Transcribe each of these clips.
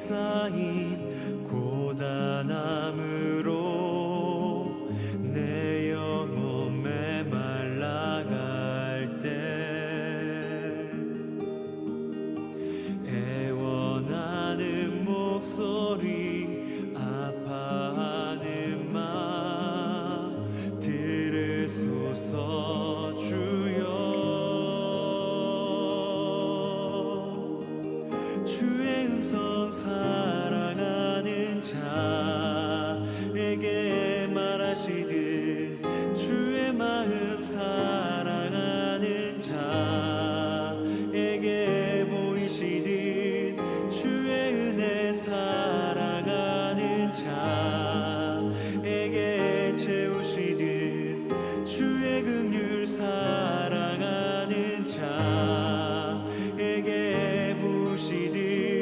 쌓인 고단함으로 내 영혼 메말라갈 때 애원하는 목소리 아파하는 마음 들으소서 주여. 주의 음성 사랑하는 자에게 말하시듯 주의 마음 사랑하는 자에게 보이시듯 주의 은혜 사랑하는 자에게 채우시듯 주의 긍휼 사랑하는 자에게 부으시듯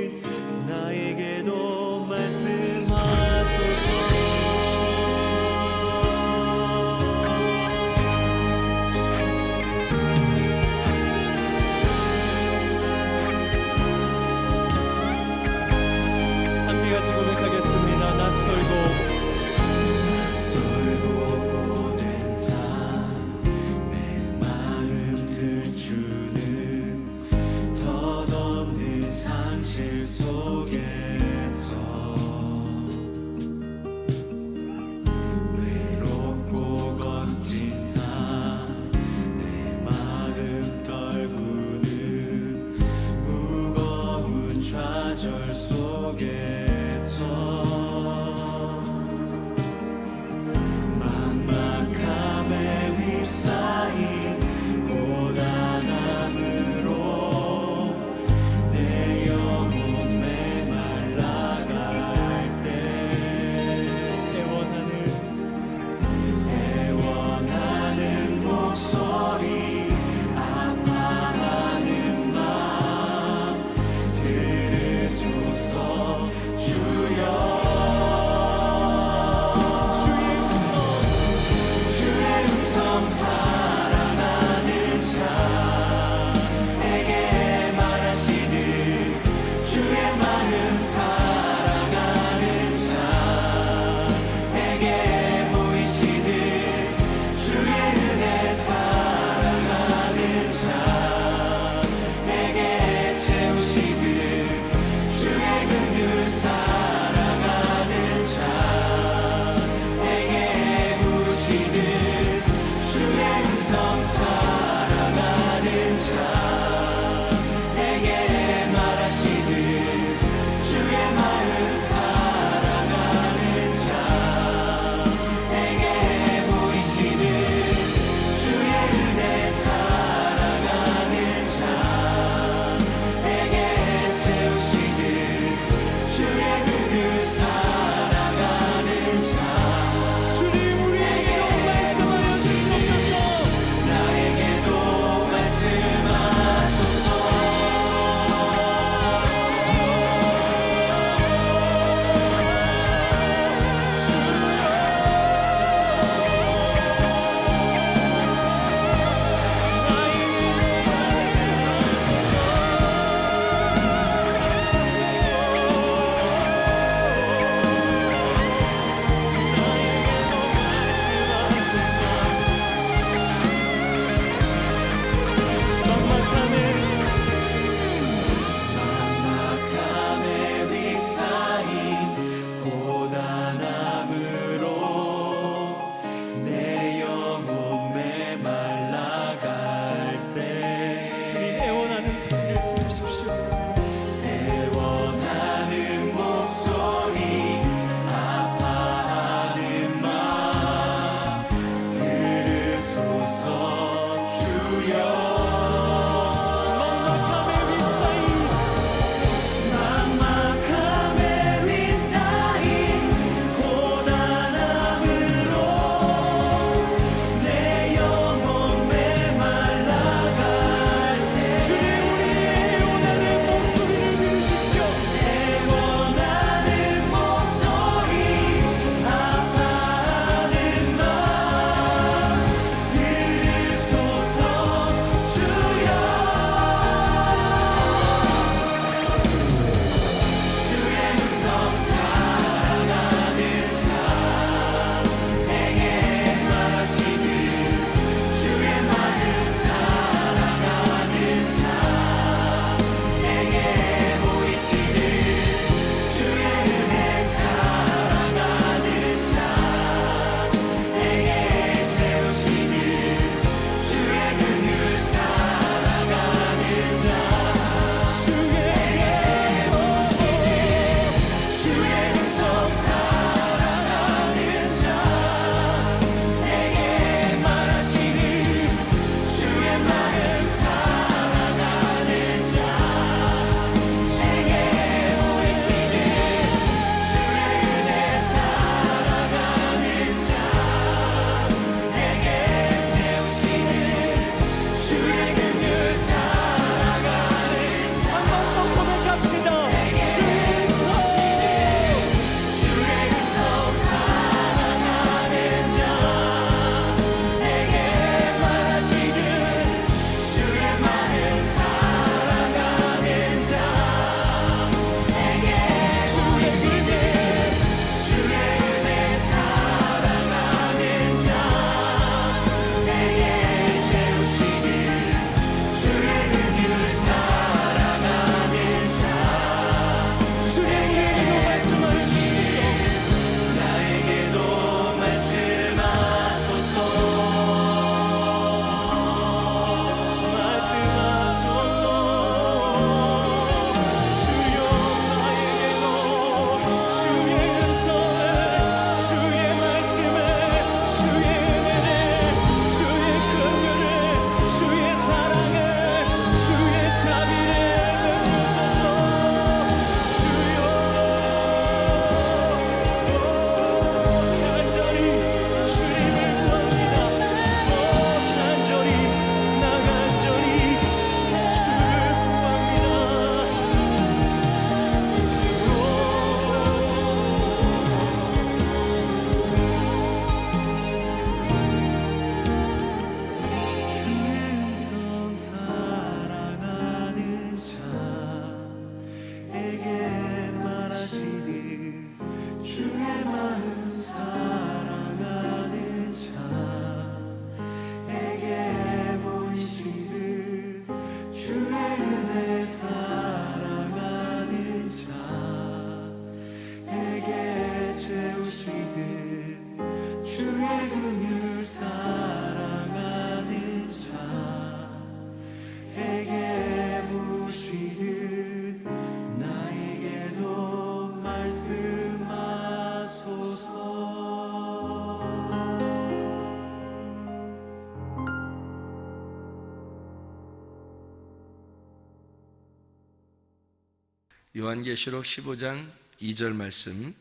요한계시록 15장 2절 말씀.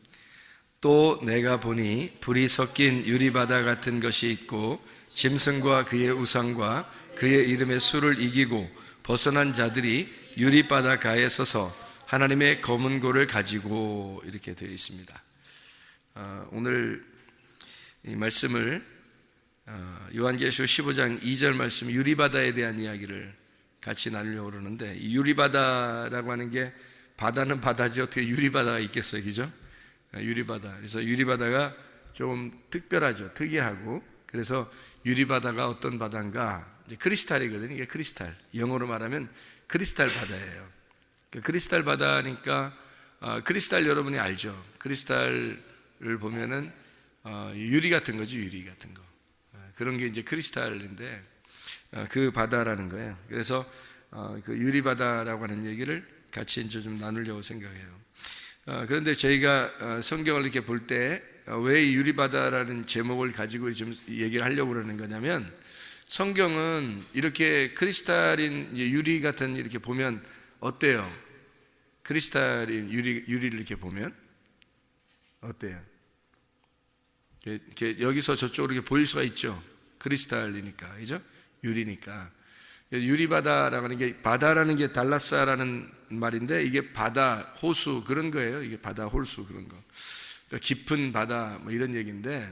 또 내가 보니 불이 섞인 유리바다 같은 것이 있고 짐승과 그의 우상과 그의 이름의 수를 이기고 벗어난 자들이 유리바다 가에 서서 하나님의 검은 고를 가지고, 이렇게 되어 있습니다. 오늘 이 말씀을 요한계시록 15장 2절 말씀, 유리바다에 대한 이야기를 같이 나누려고 그러는데, 이 유리바다라고 하는 게, 바다는 바다지 어떻게 유리바다가 있겠어요, 그죠? 유리바다. 그래서 유리바다가 조금 특별하죠, 특이하고. 그래서 유리바다가 어떤 바다인가, 이제 크리스탈이거든요. 이게 크리스탈, 영어로 말하면 크리스탈 바다예요. 크리스탈 바다니까, 크리스탈 여러분이 알죠? 크리스탈을 보면은 유리 같은 거죠, 유리 같은 거. 그런 게 이제 크리스탈인데, 그 바다라는 거예요. 그래서 그 유리바다라고 하는 얘기를 같이 이제 좀 나누려고 생각해요. 그런데 저희가 성경을 이렇게 볼 때 왜 유리바다라는 제목을 가지고 좀 얘기를 하려고 그러는 거냐면, 성경은 이렇게 크리스탈인 유리 같은, 이렇게 보면 어때요? 크리스탈인 유리를 이렇게 보면 어때요? 이렇게 여기서 저쪽으로 이렇게 보일 수가 있죠. 크리스탈이니까, 그죠? 유리니까. 유리바다라고 하는 게, 바다라는 게 달라사라는 말인데, 이게 바다, 호수 그런 거예요. 이게 바다, 호수 그런 거. 그러니까 깊은 바다 뭐 이런 얘기인데,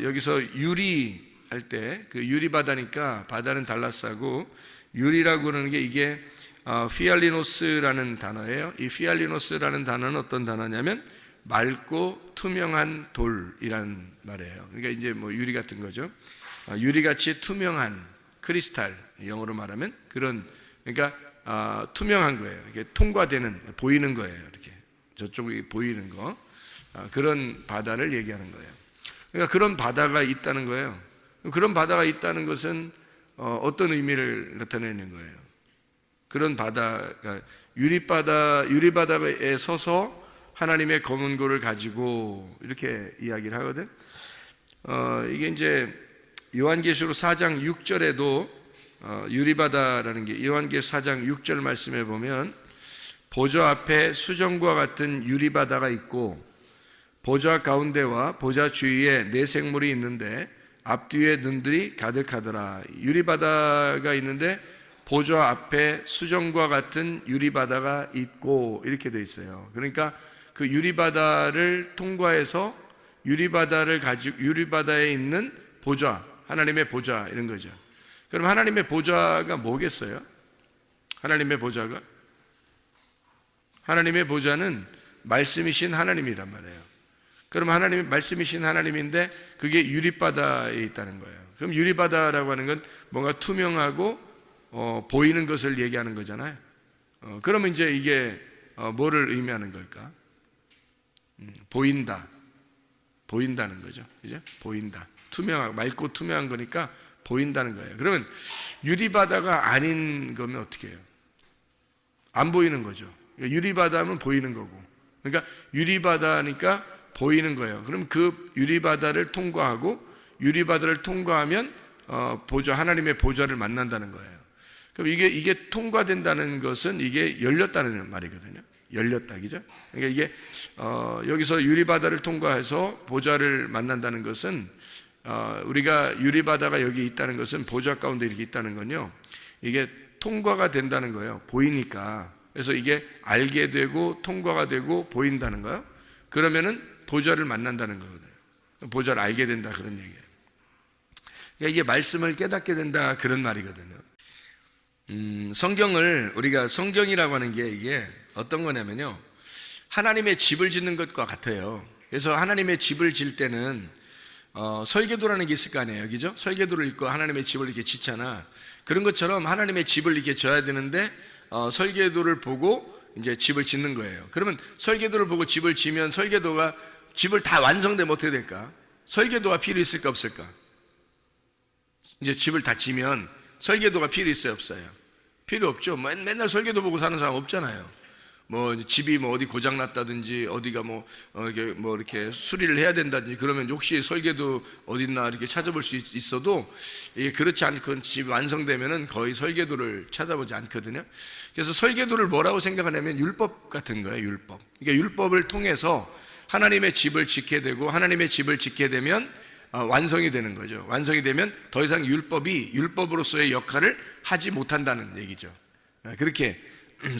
여기서 유리 할 때 그 유리바다니까 바다는 달라사고, 유리라고 하는 게 이게 피알리노스라는 단어예요. 이 피알리노스라는 단어는 어떤 단어냐면 맑고 투명한 돌이란 말이에요. 그러니까 이제 뭐 유리 같은 거죠. 유리같이 투명한 크리스탈, 영어로 말하면 그런, 그러니까 투명한 거예요. 이게 통과되는, 보이는 거예요. 이렇게 저쪽이 보이는 거, 그런 바다를 얘기하는 거예요. 그러니까 그런 바다가 있다는 거예요. 그런 바다가 있다는 것은 어떤 의미를 나타내는 거예요? 그런 바다가 유리바다에 서서 하나님의 검은 고를 가지고, 이렇게 이야기를 하거든. 이게 이제 요한계시록 4장 6절에도 유리바다라는 게, 요한계시록 4장 6절 말씀에 보면 보좌 앞에 수정과 같은 유리바다가 있고 보좌 가운데와 보좌 주위에 네 생물이 있는데 앞뒤에 눈들이 가득하더라. 유리바다가 있는데 보좌 앞에 수정과 같은 유리바다가 있고, 이렇게 돼 있어요. 그러니까 그 유리바다를 통과해서 유리바다에 있는 보좌, 하나님의 보좌, 이런 거죠. 그럼 하나님의 보좌가 뭐겠어요? 하나님의 보좌는 말씀이신 하나님이란 말이에요. 그럼 하나님이 말씀이신 하나님인데 그게 유리바다에 있다는 거예요. 그럼 유리바다라고 하는 건 뭔가 투명하고 보이는 것을 얘기하는 거잖아요. 그러면 이제 이게 뭐를 의미하는 걸까? 보인다는 거죠. 그죠? 보인다. 투명하고 맑고 투명한 거니까 보인다는 거예요. 그러면 유리바다가 아닌 거면 어떻게 해요? 안 보이는 거죠. 유리바다면 보이는 거고. 그러니까 유리바다니까 보이는 거예요. 그럼 그 유리바다를 통과하면 하나님의 보좌를 만난다는 거예요. 그럼 이게 통과된다는 것은 이게 열렸다는 말이거든요. 열렸다, 그죠? 그러니까 이게 여기서 유리바다를 통과해서 보좌를 만난다는 것은, 우리가 유리바다가 여기 있다는 것은, 보좌 가운데 이렇게 있다는 건요, 이게 통과가 된다는 거예요. 보이니까. 그래서 이게 알게 되고 통과가 되고 보인다는 거예요. 그러면은 보좌를 만난다는 거거든요. 보좌를 알게 된다, 그런 얘기예요. 그러니까 이게 말씀을 깨닫게 된다, 그런 말이거든요. 우리가 성경이라고 하는 게 이게 어떤 거냐면요, 하나님의 집을 짓는 것과 같아요. 그래서 하나님의 집을 질 때는 설계도라는 게 있을 거 아니에요, 그죠? 설계도를 읽고 하나님의 집을 이렇게 짓잖아. 그런 것처럼 하나님의 집을 이렇게 져야 되는데 설계도를 보고 이제 집을 짓는 거예요. 그러면 설계도를 보고 집을 지면 설계도가 집을 다 완성되면 어떻게 될까? 설계도가 필요 있을까 없을까? 이제 집을 다 지면 설계도가 필요 있어요 없어요? 필요 없죠. 맨날 설계도 보고 사는 사람 없잖아요. 뭐 집이 뭐 어디 고장 났다든지 어디가 이렇게 수리를 해야 된다든지 그러면 혹시 설계도 어딨나 이렇게 찾아볼 수 있어도 이게 그렇지 않고 집 완성되면은 거의 설계도를 찾아보지 않거든요. 그래서 설계도를 뭐라고 생각하냐면 율법 같은 거예요. 율법. 그러니까 율법을 통해서 하나님의 집을 짓게 되고 하나님의 집을 짓게 되면 완성이 되는 거죠. 완성이 되면 더 이상 율법이 율법으로서의 역할을 하지 못한다는 얘기죠. 그렇게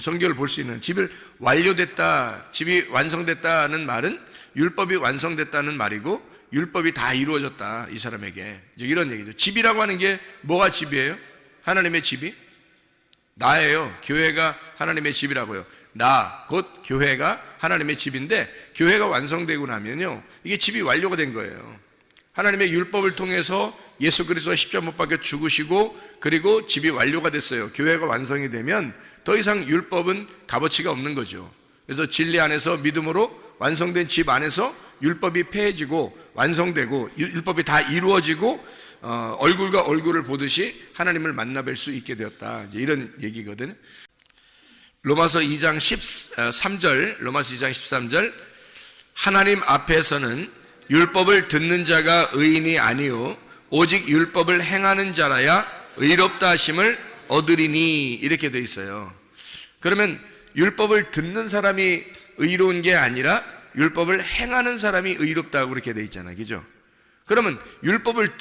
성경을 볼 수 있는, 집이 완료됐다, 집이 완성됐다는 말은 율법이 완성됐다는 말이고 율법이 다 이루어졌다 이 사람에게, 이제 이런 얘기죠. 집이라고 하는 게 뭐가 집이에요? 하나님의 집이 나예요. 교회가 하나님의 집이라고요. 나 곧 교회가 하나님의 집인데, 교회가 완성되고 나면요 이게 집이 완료가 된 거예요. 하나님의 율법을 통해서 예수 그리스도가 십자가 못 박혀 죽으시고 그리고 집이 완료가 됐어요. 교회가 완성이 되면 더 이상 율법은 값어치가 없는 거죠. 그래서 진리 안에서 믿음으로 완성된 집 안에서 율법이 폐해지고 완성되고 율법이 다 이루어지고 얼굴과 얼굴을 보듯이 하나님을 만나뵐 수 있게 되었다, 이제 이런 얘기거든요. 로마서 2장 13절, 로마서 2장 13절, 하나님 앞에서는 율법을 듣는 자가 의인이 아니요 오직 율법을 행하는 자라야 의롭다 하심을 얻으리니, 이렇게 돼 있어요. 그러면 율법을 듣는 사람이 의로운 게 아니라 율법을 행하는 사람이 의롭다고 그렇게 돼 있잖아요. 그죠? 그러면 율법을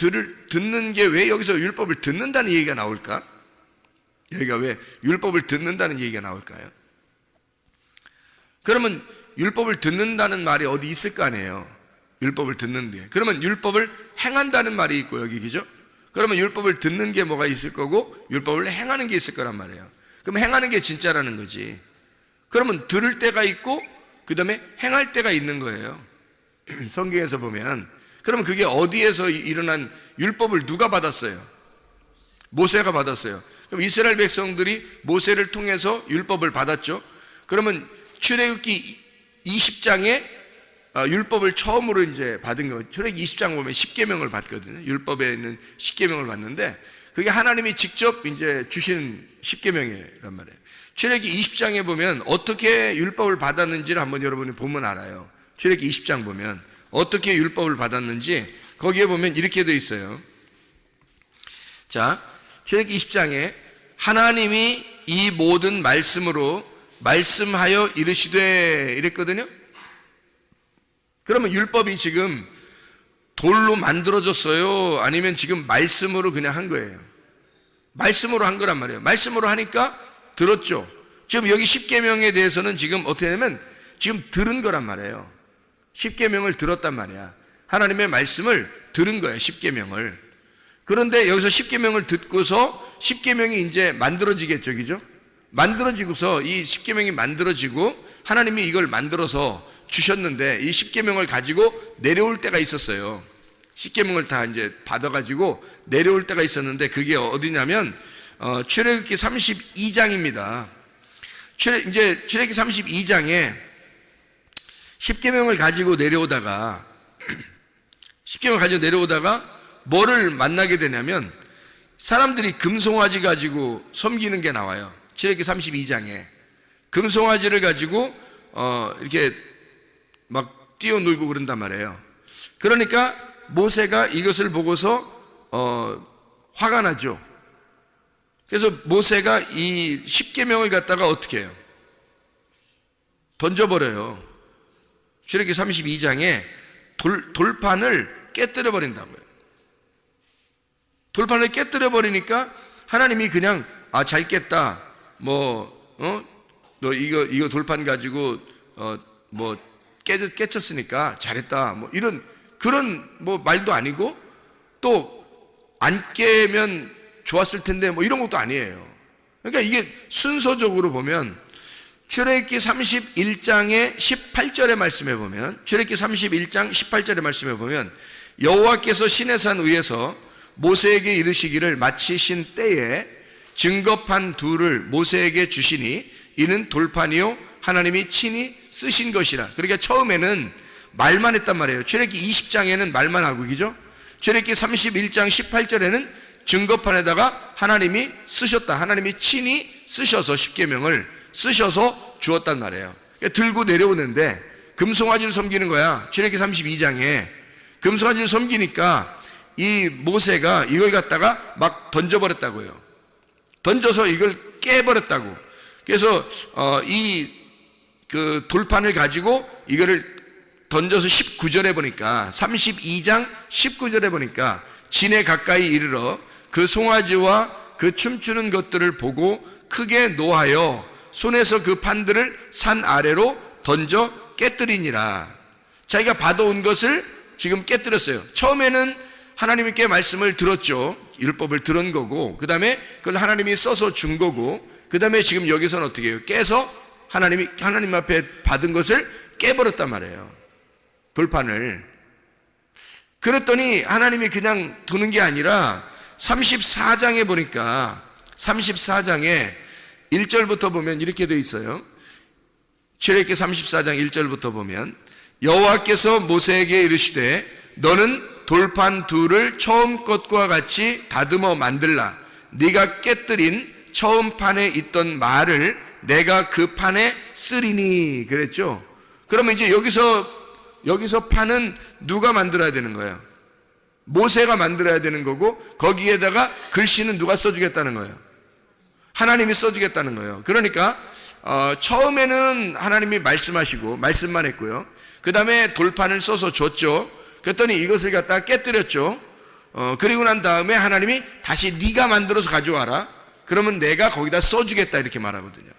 듣는 게 왜 여기서 율법을 듣는다는 얘기가 나올까? 여기가 왜 율법을 듣는다는 얘기가 나올까요? 그러면 율법을 듣는다는 말이 어디 있을 거 아니에요. 율법을 듣는데, 그러면 율법을 행한다는 말이 있고 여기, 그죠? 그러면 율법을 듣는 게 뭐가 있을 거고 율법을 행하는 게 있을 거란 말이에요. 그럼 행하는 게 진짜라는 거지. 그러면 들을 때가 있고 그 다음에 행할 때가 있는 거예요. 성경에서 보면. 그러면 그게 어디에서 일어난, 율법을 누가 받았어요? 모세가 받았어요. 그럼 이스라엘 백성들이 모세를 통해서 율법을 받았죠. 그러면 출애굽기 20장에 율법을 처음으로 이제 받은 거, 출애굽기 20장 보면 10계명을 받거든요. 율법에 있는 10계명을 받는데 그게 하나님이 직접 이제 주신 10계명이란 말이에요. 출애굽기 20장에 보면 어떻게 율법을 받았는지를 한번 여러분이 보면 알아요. 출애굽기 20장 보면 어떻게 율법을 받았는지 거기에 보면 이렇게 되어 있어요. 자, 출애굽기 20장에 하나님이 이 모든 말씀으로 말씀하여 이르시되, 이랬거든요. 그러면 율법이 지금 돌로 만들어졌어요? 아니면 지금 말씀으로 그냥 한 거예요? 말씀으로 한 거란 말이에요. 말씀으로 하니까 들었죠. 지금 여기 10계명에 대해서는 지금 어떻게 하냐면 지금 들은 거란 말이에요. 10계명을 들었단 말이야. 하나님의 말씀을 들은 거예요, 10계명을. 그런데 여기서 10계명을 듣고서 10계명이 이제 만들어지겠죠, 그죠? 만들어지고서 이 10계명이 만들어지고 하나님이 이걸 만들어서 주셨는데 이 10계명을 가지고 내려올 때가 있었어요. 10계명을 다 이제 받아가지고 내려올 때가 있었는데 그게 어디냐면 출애굽기 32장입니다. 이제 출애굽기 32장에 10계명을 가지고 내려오다가 10계명을 가지고 내려오다가 뭐를 만나게 되냐면 사람들이 금송아지 가지고 섬기는 게 나와요. 출애굽기 32장에 금송아지를 가지고 이렇게 막 뛰어놀고 그런단 말이에요. 그러니까 모세가 이것을 보고서 화가 나죠. 그래서 모세가 이 10계명을 갖다가 어떻게 해요? 던져버려요. 출애굽기 32장에 돌판을 깨뜨려 버린다고요. 돌판을 깨뜨려 버리니까 하나님이 그냥 잘 깼다. 너 이거 돌판 가지고 깨쳤으니까 잘했다. 이런 그런 말도 아니고 또 안 깨면 좋았을 텐데 이런 것도 아니에요. 그러니까 이게 순서적으로 보면 출애굽기 31장의 18절의 말씀에 보면 출애굽기 31장 18절의 말씀에 보면 여호와께서 시내산 위에서 모세에게 이르시기를 마치신 때에 증거판 둘을 모세에게 주시니 이는 돌판이요 하나님이 친히 쓰신 것이라. 그러니까 처음에는 말만 했단 말이에요. 출애굽기 20장에는 말만 하고, 그죠? 출애굽기 31장 18절에는 증거판에다가 하나님이 쓰셨다. 하나님이 친히 쓰셔서 10계명을 쓰셔서 주었단 말이에요. 들고 내려오는데 금송아지를 섬기는 거야. 출애굽기 32장에 금송아지를 섬기니까 이 모세가 이걸 갖다가 막 던져버렸다고요. 던져서 이걸 깨버렸다고. 그래서 그 돌판을 가지고 이거를 던져서 19절에 보니까 32장 19절에 보니까 진에 가까이 이르러 그 송아지와 그 춤추는 것들을 보고 크게 노하여 손에서 그 판들을 산 아래로 던져 깨뜨리니라. 자기가 받아온 것을 지금 깨뜨렸어요. 처음에는 하나님께 말씀을 들었죠. 율법을 들은 거고, 그 다음에 그걸 하나님이 써서 준 거고, 그 다음에 지금 여기서는 어떻게 해요? 깨서 하나님 앞에 받은 것을 깨버렸단 말이에요. 돌판을. 그랬더니 하나님이 그냥 두는 게 아니라 34장에 보니까 34장에 1절부터 보면 이렇게 되어 있어요. 출애굽기 34장 1절부터 보면 여호와께서 모세에게 이르시되 너는 돌판 둘을 처음 것과 같이 다듬어 만들라. 네가 깨뜨린 처음 판에 있던 말을 내가 그 판에 쓰리니 그랬죠. 그러면 이제 여기서 판은 누가 만들어야 되는 거예요? 모세가 만들어야 되는 거고, 거기에다가 글씨는 누가 써주겠다는 거예요? 하나님이 써주겠다는 거예요. 그러니까 처음에는 하나님이 말씀하시고 말씀만 했고요. 그 다음에 돌판을 써서 줬죠. 그랬더니 이것을 갖다가 깨뜨렸죠. 그리고 난 다음에 하나님이 다시 네가 만들어서 가져와라. 그러면 내가 거기다 써주겠다 이렇게 말하거든요.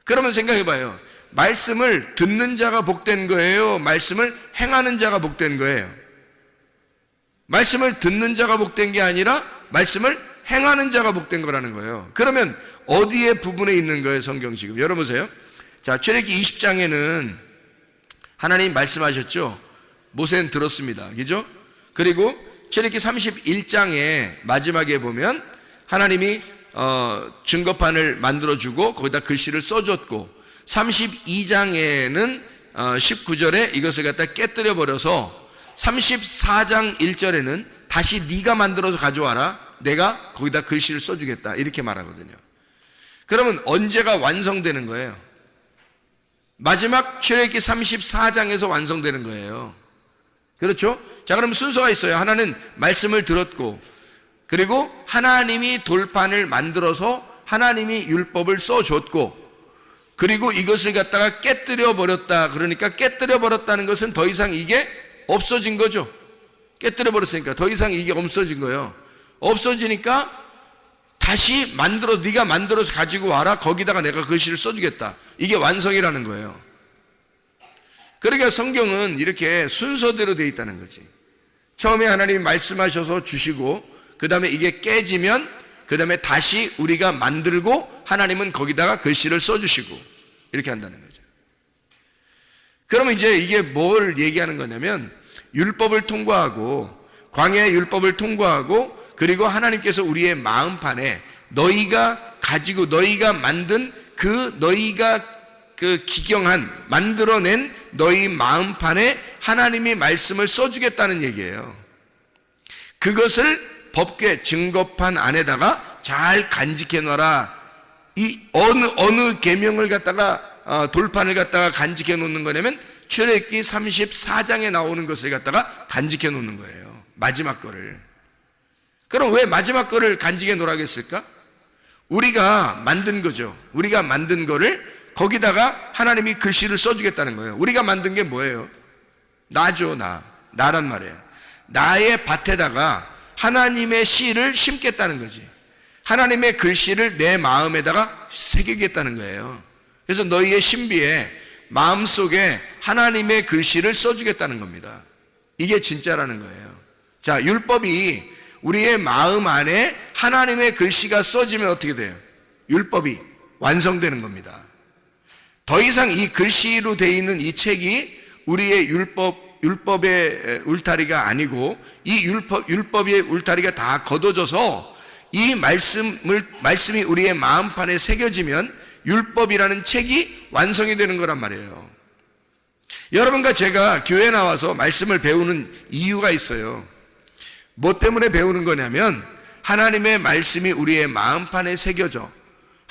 그러면 생각해봐요. 말씀을 듣는 자가 복된 거예요? 말씀을 행하는 자가 복된 거예요? 말씀을 듣는 자가 복된 게 아니라 말씀을 행하는 자가 복된 거라는 거예요. 그러면 어디에 부분에 있는 거예요? 성경 지금 열어보세요. 자, 출애굽기 20장에는 하나님 말씀하셨죠. 모세는 들었습니다. 그죠? 그리고 출애굽기 31장에 마지막에 보면 하나님이 증거판을 만들어주고 거기다 글씨를 써줬고, 32장에는 19절에 이것을 갖다 깨뜨려 버려서 34장 1절에는 다시 네가 만들어서 가져와라. 내가 거기다 글씨를 써주겠다 이렇게 말하거든요. 그러면 언제가 완성되는 거예요? 마지막 출애굽기 34장에서 완성되는 거예요. 그렇죠? 자, 그럼 순서가 있어요. 하나는 말씀을 들었고, 그리고 하나님이 돌판을 만들어서 하나님이 율법을 써줬고, 그리고 이것을 갖다가 깨뜨려 버렸다. 그러니까 깨뜨려 버렸다는 것은 더 이상 이게 없어진 거죠. 깨뜨려 버렸으니까 더 이상 이게 없어진 거예요. 없어지니까 다시 네가 만들어서 가지고 와라. 거기다가 내가 글씨를 써주겠다. 이게 완성이라는 거예요. 그러니까 성경은 이렇게 순서대로 되어 있다는 거지. 처음에 하나님이 말씀하셔서 주시고, 그 다음에 이게 깨지면 그 다음에 다시 우리가 만들고 하나님은 거기다가 글씨를 써주시고 이렇게 한다는 거죠. 그러면 이제 이게 뭘 얘기하는 거냐면 율법을 통과하고, 광야의 율법을 통과하고, 그리고 하나님께서 우리의 마음판에 너희가 가지고 너희가 만든 너희가 기경한 만들어낸 너희 마음판에 하나님이 말씀을 써주겠다는 얘기예요. 그것을 법궤 증거판 안에다가 잘 간직해 놔라. 이 어느 계명을 갖다가 돌판을 갖다가 간직해 놓는 거냐면 출애굽기 34장에 나오는 것을 갖다가 간직해 놓는 거예요. 마지막 거를. 그럼 왜 마지막 거를 간직해 놓으라겠을까? 우리가 만든 거죠. 우리가 만든 거를 거기다가 하나님이 글씨를 써주겠다는 거예요. 우리가 만든 게 뭐예요? 나죠. 나란 말이에요. 나의 밭에다가 하나님의 씨를 심겠다는 거지. 하나님의 글씨를 내 마음에다가 새기겠다는 거예요. 그래서 너희의 신비에 마음속에 하나님의 글씨를 써주겠다는 겁니다. 이게 진짜라는 거예요. 자, 율법이 우리의 마음 안에 하나님의 글씨가 써지면 어떻게 돼요? 율법이 완성되는 겁니다. 더 이상 이 글씨로 되어 있는 이 책이 우리의 율법의 울타리가 아니고, 이 율법의 울타리가 다 걷어져서 이 말씀이 우리의 마음판에 새겨지면 율법이라는 책이 완성이 되는 거란 말이에요. 여러분과 제가 교회에 나와서 말씀을 배우는 이유가 있어요. 뭐 때문에 배우는 거냐면 하나님의 말씀이 우리의 마음판에 새겨져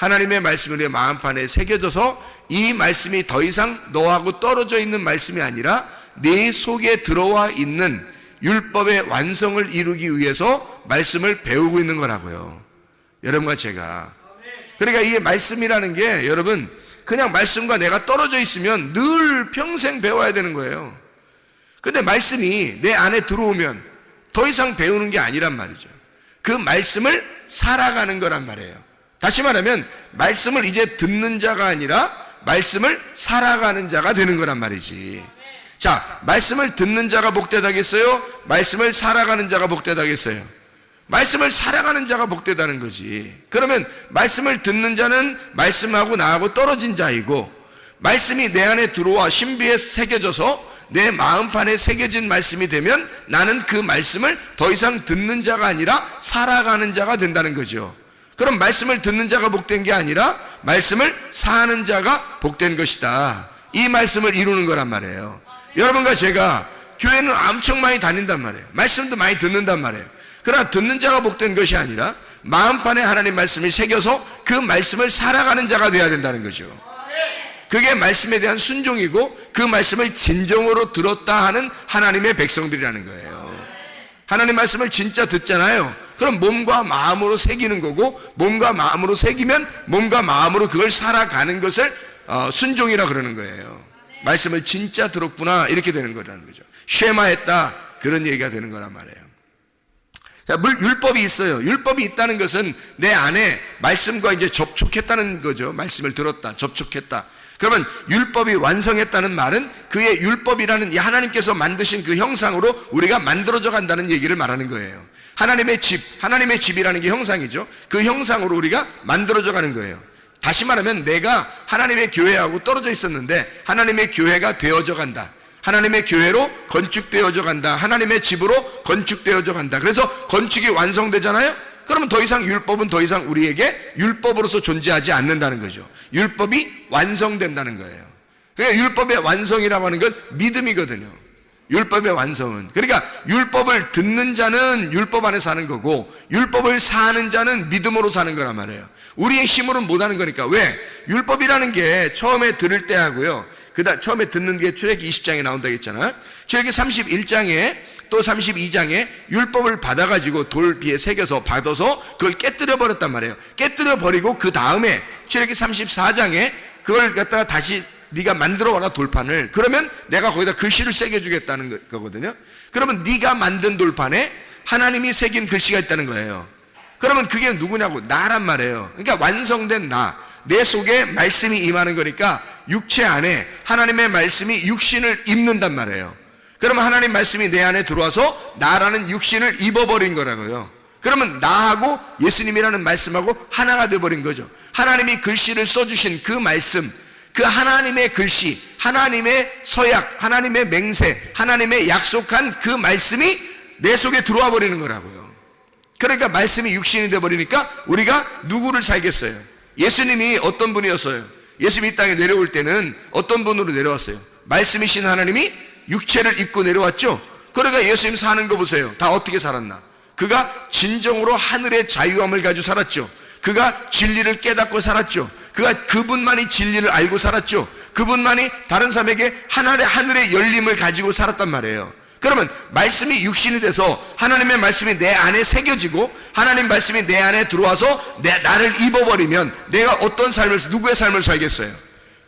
하나님의 말씀이 우리의 마음판에 새겨져서 이 말씀이 더 이상 너하고 떨어져 있는 말씀이 아니라 네 속에 들어와 있는 율법의 완성을 이루기 위해서 말씀을 배우고 있는 거라고요. 여러분과 제가. 그러니까 이게 말씀이라는 게 여러분 그냥 말씀과 내가 떨어져 있으면 늘 평생 배워야 되는 거예요. 근데 말씀이 내 안에 들어오면 더 이상 배우는 게 아니란 말이죠. 그 말씀을 살아가는 거란 말이에요. 다시 말하면 말씀을 이제 듣는 자가 아니라 말씀을 살아가는 자가 되는 거란 말이지. 자, 말씀을 듣는 자가 복되다겠어요? 말씀을 살아가는 자가 복되다겠어요? 말씀을 살아가는 자가 복되다는 거지. 그러면 말씀을 듣는 자는 말씀하고 나하고 떨어진 자이고, 말씀이 내 안에 들어와 신비에 새겨져서 내 마음판에 새겨진 말씀이 되면 나는 그 말씀을 더 이상 듣는 자가 아니라 살아가는 자가 된다는 거죠. 그럼 말씀을 듣는 자가 복된 게 아니라 말씀을 사는 자가 복된 것이다. 이 말씀을 이루는 거란 말이에요. 여러분과 제가 교회는 엄청 많이 다닌단 말이에요. 말씀도 많이 듣는단 말이에요. 그러나 듣는 자가 복된 것이 아니라 마음판에 하나님 말씀이 새겨서 그 말씀을 살아가는 자가 되어야 된다는 거죠. 그게 말씀에 대한 순종이고 그 말씀을 진정으로 들었다 하는 하나님의 백성들이라는 거예요. 하나님 말씀을 진짜 듣잖아요. 그럼 몸과 마음으로 새기는 거고, 몸과 마음으로 새기면 몸과 마음으로 그걸 살아가는 것을 순종이라 그러는 거예요. 말씀을 진짜 들었구나 이렇게 되는 거라는 거죠. 쉐마했다 그런 얘기가 되는 거란 말이에요. 자, 율법이 있어요. 율법이 있다는 것은 내 안에 말씀과 이제 접촉했다는 거죠. 말씀을 들었다, 접촉했다. 그러면 율법이 완성했다는 말은 그의 율법이라는 이 하나님께서 만드신 그 형상으로 우리가 만들어져 간다는 얘기를 말하는 거예요. 하나님의 집이라는 게 형상이죠. 그 형상으로 우리가 만들어져 가는 거예요. 다시 말하면 내가 하나님의 교회하고 떨어져 있었는데 하나님의 교회가 되어져 간다. 하나님의 교회로 건축되어져 간다. 하나님의 집으로 건축되어져 간다. 그래서 건축이 완성되잖아요. 그러면 더 이상 율법은 더 이상 우리에게 율법으로서 존재하지 않는다는 거죠. 율법이 완성된다는 거예요. 그러니까 율법의 완성이라고 하는 건 믿음이거든요. 율법의 완성은. 그러니까 율법을 듣는 자는 율법 안에 사는 거고 율법을 사는 자는 믿음으로 사는 거란 말이에요. 우리의 힘으로는 못하는 거니까. 왜? 율법이라는 게 처음에 들을 때 하고요, 처음에 듣는 게 출애굽기 20장에 나온다고 했잖아. 출애굽기 31장에 또 32장에 율법을 받아가지고 돌비에 새겨서 받아서 그걸 깨뜨려 버렸단 말이에요. 깨뜨려 버리고 그 다음에 출애굽기 34장에 그걸 갖다가 다시 네가 만들어 와라 돌판을. 그러면 내가 거기다 글씨를 새겨주겠다는 거거든요. 그러면 네가 만든 돌판에 하나님이 새긴 글씨가 있다는 거예요. 그러면 그게 누구냐고? 나란 말이에요. 그러니까 완성된 나, 내 속에 말씀이 임하는 거니까 육체 안에 하나님의 말씀이 육신을 입는단 말이에요. 그러면 하나님 말씀이 내 안에 들어와서 나라는 육신을 입어버린 거라고요. 그러면 나하고 예수님이라는 말씀하고 하나가 되어버린 거죠. 하나님이 글씨를 써주신 그 말씀, 그 하나님의 글씨, 하나님의 서약, 하나님의 맹세, 하나님의 약속한 그 말씀이 내 속에 들어와 버리는 거라고요. 그러니까 말씀이 육신이 되어버리니까 우리가 누구를 살겠어요? 예수님이 어떤 분이었어요? 예수님이 이 땅에 내려올 때는 어떤 분으로 내려왔어요? 말씀이신 하나님이 육체를 입고 내려왔죠. 그러니까 예수님 사는 거 보세요. 다 어떻게 살았나? 그가 진정으로 하늘의 자유함을 가지고 살았죠. 그가 진리를 깨닫고 살았죠. 그분만이 진리를 알고 살았죠. 그분만이 다른 사람에게 하늘의 열림을 가지고 살았단 말이에요. 그러면 말씀이 육신이 돼서 하나님의 말씀이 내 안에 새겨지고 하나님 말씀이 내 안에 들어와서 나를 입어버리면 내가 어떤 삶을, 누구의 삶을 살겠어요?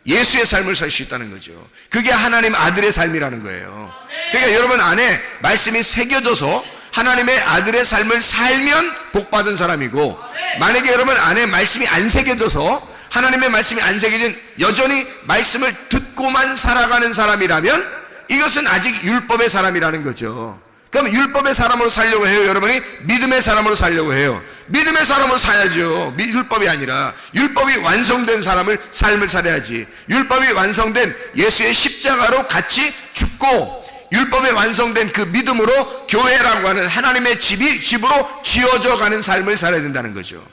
예수의 삶을 살 수 있다는 거죠. 그게 하나님 아들의 삶이라는 거예요. 그러니까 여러분 안에 말씀이 새겨져서 하나님의 아들의 삶을 살면 복받은 사람이고, 만약에 여러분 안에 말씀이 안 새겨져서 하나님의 말씀이 안 새겨진 여전히 말씀을 듣고만 살아가는 사람이라면 이것은 아직 율법의 사람이라는 거죠. 그럼 율법의 사람으로 살려고 해요? 여러분이 믿음의 사람으로 살려고 해요? 믿음의 사람으로 살아야죠. 율법이 아니라 율법이 완성된 삶을 살아야지. 율법이 완성된 예수의 십자가로 같이 죽고 율법에 완성된 그 믿음으로 교회라고 하는 하나님의 집으로 지어져 가는 삶을 살아야 된다는 거죠.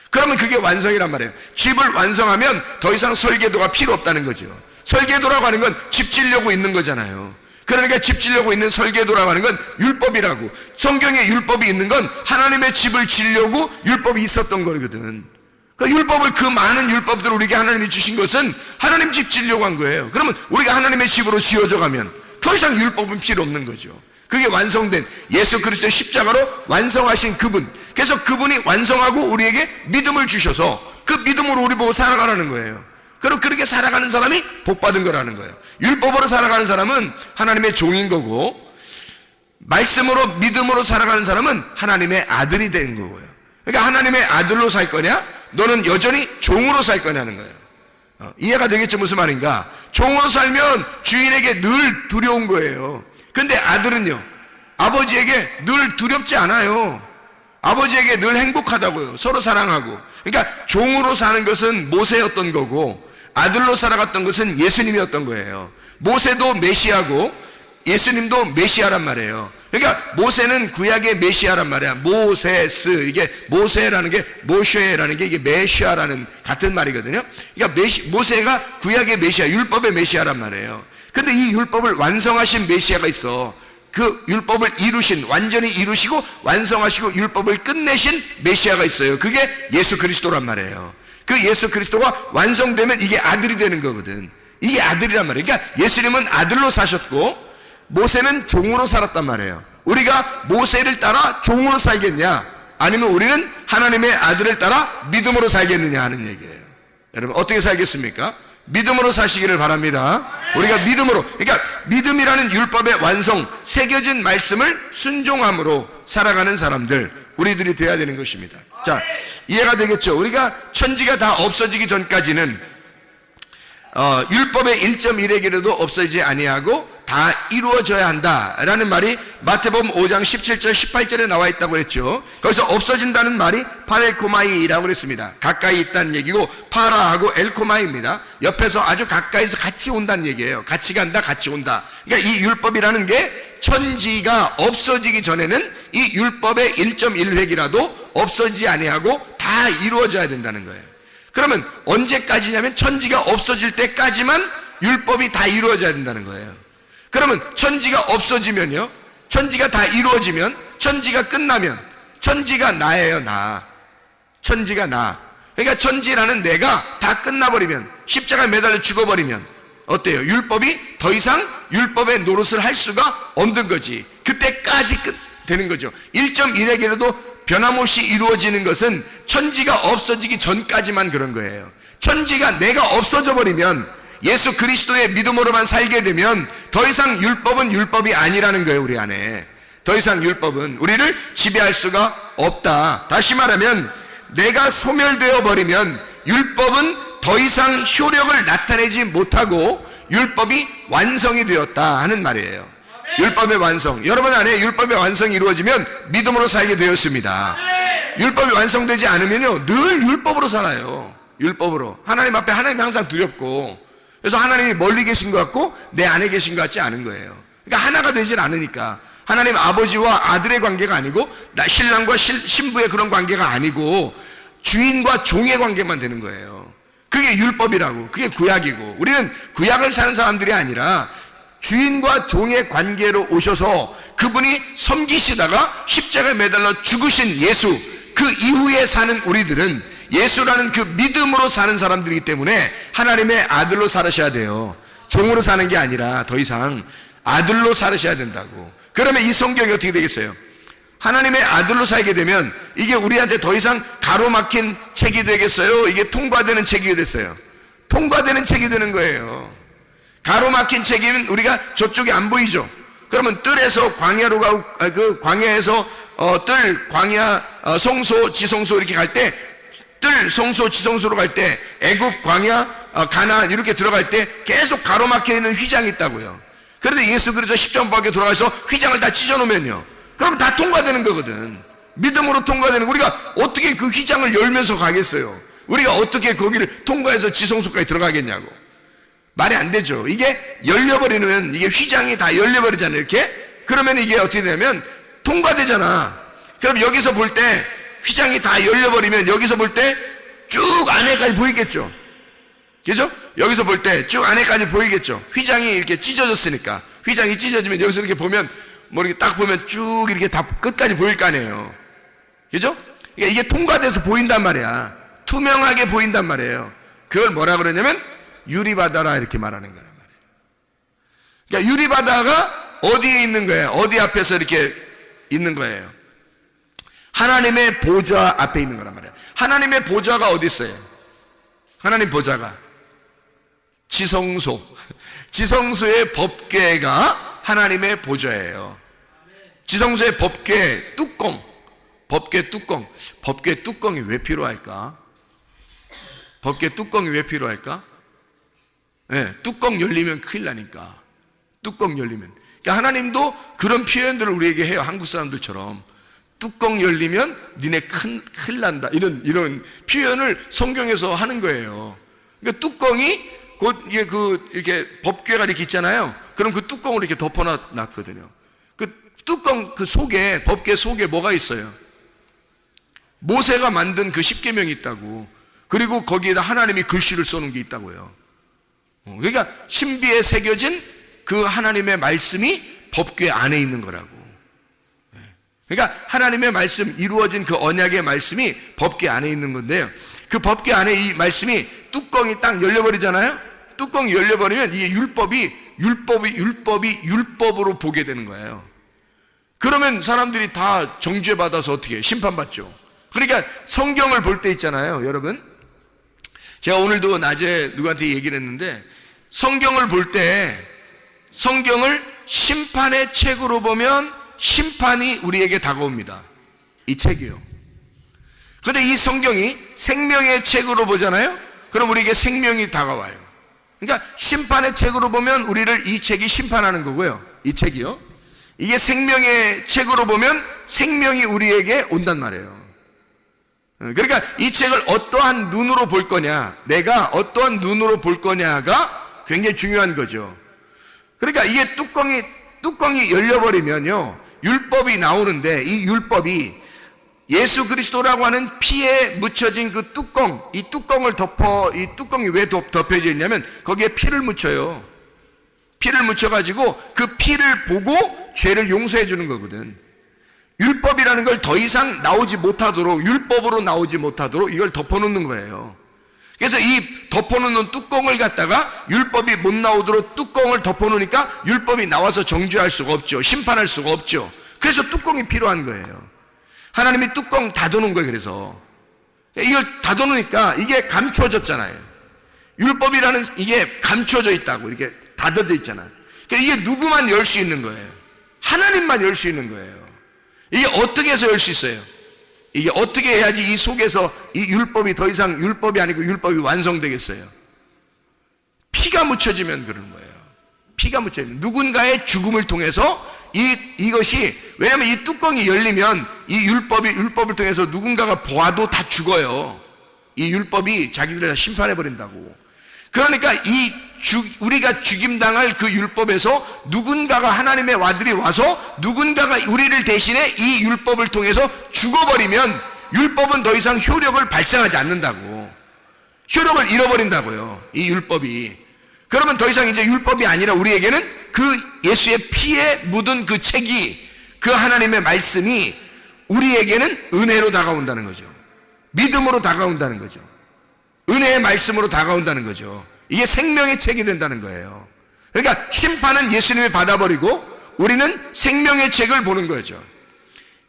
그러면 그게 완성이란 말이에요. 집을 완성하면 더 이상 설계도가 필요 없다는 거죠. 설계도라고 하는 건 집 지려고 있는 거잖아요. 그러니까 집 지려고 있는 설계도라고 하는 건 율법이라고. 성경에 율법이 있는 건 하나님의 집을 지려고 율법이 있었던 거거든. 그 율법을, 그 많은 율법들을 우리에게 하나님이 주신 것은 하나님 집 지으려고 한 거예요. 그러면 우리가 하나님의 집으로 지어져 가면 더 이상 율법은 필요 없는 거죠. 그게 완성된 예수 그리스도의 십자가로 완성하신 그분. 그래서 그분이 완성하고 우리에게 믿음을 주셔서 그 믿음으로 우리 보고 살아가라는 거예요. 그럼 그렇게 살아가는 사람이 복받은 거라는 거예요. 율법으로 살아가는 사람은 하나님의 종인 거고, 말씀으로 믿음으로 살아가는 사람은 하나님의 아들이 된 거고요. 그러니까 하나님의 아들로 살 거냐, 너는 여전히 종으로 살 거냐는 거예요. 이해가 되겠죠? 무슨 말인가? 종으로 살면 주인에게 늘 두려운 거예요. 근데 아들은요, 아버지에게 늘 두렵지 않아요. 아버지에게 늘 행복하다고요. 서로 사랑하고. 그러니까 종으로 사는 것은 모세였던 거고, 아들로 살아갔던 것은 예수님이었던 거예요. 모세도 메시아고 예수님도 메시아란 말이에요. 그러니까 모세는 구약의 메시아란 말이야. 모세스, 이게 모세라는 게 모쉐라는 게 이게 메시아라는 같은 말이거든요. 그러니까 모세가 구약의 메시아, 율법의 메시아란 말이에요. 근데 이 율법을 완성하신 메시아가 있어. 그 율법을 이루신, 완전히 이루시고 완성하시고 율법을 끝내신 메시아가 있어요. 그게 예수 그리스도란 말이에요. 그 예수 그리스도가 완성되면 이게 아들이 되는 거거든. 이게 아들이란 말이에요. 그러니까 예수님은 아들로 사셨고 모세는 종으로 살았단 말이에요. 우리가 모세를 따라 종으로 살겠냐, 아니면 우리는 하나님의 아들을 따라 믿음으로 살겠느냐 하는 얘기예요. 여러분 어떻게 살겠습니까? 믿음으로 사시기를 바랍니다. 우리가 믿음으로, 그러니까 믿음이라는 율법의 완성, 새겨진 말씀을 순종함으로 살아가는 사람들, 우리들이 되어야 되는 것입니다. 자, 이해가 되겠죠? 우리가 천지가 다 없어지기 전까지는 율법의 1.1획이라도 없어지지 아니하고 다 이루어져야 한다라는 말이 마태복음 5장 17절 18절에 나와 있다고 했죠. 거기서 없어진다는 말이 파렐코마이라고 그랬습니다. 가까이 있다는 얘기고, 파라하고 엘코마이입니다. 옆에서 아주 가까이서 같이 온다는 얘기예요. 같이 간다, 같이 온다. 그러니까 이 율법이라는 게 천지가 없어지기 전에는 이 율법의 1.1획이라도 없어지지 아니하고 다 이루어져야 된다는 거예요. 그러면 언제까지냐면 천지가 없어질 때까지만 율법이 다 이루어져야 된다는 거예요. 그러면 천지가 없어지면요, 천지가 다 이루어지면, 천지가 끝나면, 천지가 나예요. 나. 천지가 나. 그러니까 천지라는 내가 다 끝나버리면, 십자가에 매달려 죽어버리면 어때요? 율법이 더 이상 율법의 노릇을 할 수가 없는 거지. 그때까지 되는 거죠. 1.1획이라도 변함없이 이루어지는 것은 천지가 없어지기 전까지만 그런 거예요. 천지가 내가 없어져 버리면, 예수 그리스도의 믿음으로만 살게 되면 더 이상 율법은 율법이 아니라는 거예요. 우리 안에 더 이상 율법은 우리를 지배할 수가 없다. 다시 말하면 내가 소멸되어 버리면 율법은 더 이상 효력을 나타내지 못하고 율법이 완성이 되었다 하는 말이에요. 율법의 완성, 여러분 안에 율법의 완성이 이루어지면 믿음으로 살게 되었습니다. 율법이 완성되지 않으면요, 늘 율법으로 살아요. 율법으로. 하나님 앞에 하나님이 항상 두렵고, 그래서 하나님이 멀리 계신 것 같고 내 안에 계신 것 같지 않은 거예요. 그러니까 하나가 되질 않으니까. 하나님 아버지와 아들의 관계가 아니고, 신랑과 신부의 그런 관계가 아니고 주인과 종의 관계만 되는 거예요. 그게 율법이라고. 그게 구약이고, 우리는 구약을 사는 사람들이 아니라 주인과 종의 관계로 오셔서 그분이 섬기시다가 십자가에 매달려 죽으신 예수, 그 이후에 사는 우리들은 예수라는 그 믿음으로 사는 사람들이기 때문에 하나님의 아들로 살으셔야 돼요. 종으로 사는 게 아니라 더 이상 아들로 살으셔야 된다고. 그러면 이 성경이 어떻게 되겠어요? 하나님의 아들로 살게 되면 이게 우리한테 더 이상 가로막힌 책이 되겠어요? 이게 통과되는 책이 됐어요. 통과되는 책이 되는 거예요. 가로막힌 책이면 우리가 저쪽이 안 보이죠. 그러면 뜰에서 광야로 가고, 그 광야에서 뜰, 광야, 성소, 지성소 이렇게 갈 때, 뜰, 성소, 지성소로 갈 때, 애굽, 광야, 가나안 이렇게 들어갈 때 계속 가로막혀 있는 휘장이 있다고요. 그런데 예수 그리스도 십자가 밖에 돌아가서 휘장을 다 찢어놓으면요, 그럼 다 통과되는 거거든. 믿음으로 통과되는, 우리가 어떻게 그 휘장을 열면서 가겠어요? 우리가 어떻게 거기를 통과해서 지성소까지 들어가겠냐고. 말이 안 되죠. 이게 열려버리면, 이게 휘장이 다 열려버리잖아요. 이렇게. 그러면 이게 어떻게 되냐면 통과되잖아. 그럼 여기서 볼 때 휘장이 다 열려버리면 여기서 볼 때 쭉 안에까지 보이겠죠. 그죠? 여기서 볼 때 쭉 안에까지 보이겠죠. 휘장이 이렇게 찢어졌으니까. 휘장이 찢어지면 여기서 이렇게 보면, 뭐 이렇게 딱 보면 쭉 이렇게 다 끝까지 보일 거 아니에요. 그죠? 이게 통과돼서 보인단 말이야. 투명하게 보인단 말이에요. 그걸 뭐라 그러냐면 유리바다라 이렇게 말하는 거란 말이에요. 그러니까 유리바다가 어디에 있는 거예요? 어디 앞에서 이렇게 있는 거예요? 하나님의 보좌 앞에 있는 거란 말이에요. 하나님의 보좌가 어디 있어요? 하나님 보좌가 지성소, 지성소의 법궤가 하나님의 보좌예요. 지성소의 법궤 뚜껑, 법궤 뚜껑이 왜 필요할까? 법궤 뚜껑이 왜 필요할까? 네, 뚜껑 열리면 큰일 나니까. 뚜껑 열리면. 그러니까 하나님도 그런 표현들을 우리에게 해요. 한국 사람들처럼. 뚜껑 열리면 니네 큰일 난다. 이런 표현을 성경에서 하는 거예요. 그러니까 뚜껑이 곧 이렇게 법궤가 이렇게 있잖아요. 그럼 그 뚜껑을 이렇게 덮어놨거든요. 그 뚜껑 그 속에, 법궤 속에 뭐가 있어요? 모세가 만든 그 십계명이 있다고. 그리고 거기에다 하나님이 글씨를 써놓은 게 있다고요. 그러니까 신비에 새겨진 그 하나님의 말씀이 법궤 안에 있는 거라고. 그러니까 하나님의 말씀, 이루어진 그 언약의 말씀이 법궤 안에 있는 건데요. 그 법궤 안에 이 말씀이 뚜껑이 딱 열려버리잖아요. 뚜껑이 열려버리면 이게 율법으로 보게 되는 거예요. 그러면 사람들이 다 정죄 받아서 어떻게 해요? 심판받죠. 그러니까 성경을 볼 때 있잖아요, 여러분. 제가 오늘도 낮에 누구한테 얘기를 했는데, 성경을 볼 때 성경을 심판의 책으로 보면 심판이 우리에게 다가옵니다. 이 책이요. 그런데 이 성경이 생명의 책으로 보잖아요. 그럼 우리에게 생명이 다가와요. 그러니까 심판의 책으로 보면 우리를 이 책이 심판하는 거고요. 이 책이요. 이게 생명의 책으로 보면 생명이 우리에게 온단 말이에요. 그러니까 이 책을 어떠한 눈으로 볼 거냐, 내가 어떠한 눈으로 볼 거냐가 굉장히 중요한 거죠. 그러니까 이게 뚜껑이 열려버리면요, 율법이 나오는데, 이 율법이 예수 그리스도라고 하는 피에 묻혀진 그 뚜껑, 이 뚜껑을 이 뚜껑이 왜 덮여져 있냐면 거기에 피를 묻혀요. 피를 묻혀가지고 그 피를 보고 죄를 용서해 주는 거거든. 율법이라는 걸 더 이상 나오지 못하도록, 율법으로 나오지 못하도록 이걸 덮어놓는 거예요. 그래서 이 덮어놓는 뚜껑을 갖다가 율법이 못 나오도록 뚜껑을 덮어놓으니까 율법이 나와서 정죄할 수가 없죠. 심판할 수가 없죠. 그래서 뚜껑이 필요한 거예요. 하나님이 뚜껑 닫아놓은 거예요. 그래서 이걸 닫아놓으니까 이게 감춰졌잖아요. 율법이라는 이게 감춰져 있다고, 이렇게 닫아져 있잖아요. 그러니까 이게 누구만 열 수 있는 거예요? 하나님만 열 수 있는 거예요. 이게 어떻게 해서 열 수 있어요? 이게 어떻게 해야지 이 속에서 이 율법이 더 이상 율법이 아니고 율법이 완성되겠어요? 피가 묻혀지면 그러는 거예요. 피가 묻혀지면 누군가의 죽음을 통해서 이것이, 왜냐하면 이 뚜껑이 열리면 이 율법을 통해서 누군가가 보아도 다 죽어요. 이 율법이 자기들을 다 심판해 버린다고. 그러니까 우리가 죽임당할 그 율법에서 누군가가, 하나님의 아들이 와서 누군가가 우리를 대신해 이 율법을 통해서 죽어버리면 율법은 더 이상 효력을 발생하지 않는다고. 효력을 잃어버린다고요, 이 율법이. 그러면 더 이상 이제 율법이 아니라 우리에게는 그 예수의 피에 묻은 그 책이, 그 하나님의 말씀이 우리에게는 은혜로 다가온다는 거죠. 믿음으로 다가온다는 거죠. 은혜의 말씀으로 다가온다는 거죠. 이게 생명의 책이 된다는 거예요. 그러니까 심판은 예수님이 받아버리고 우리는 생명의 책을 보는 거죠.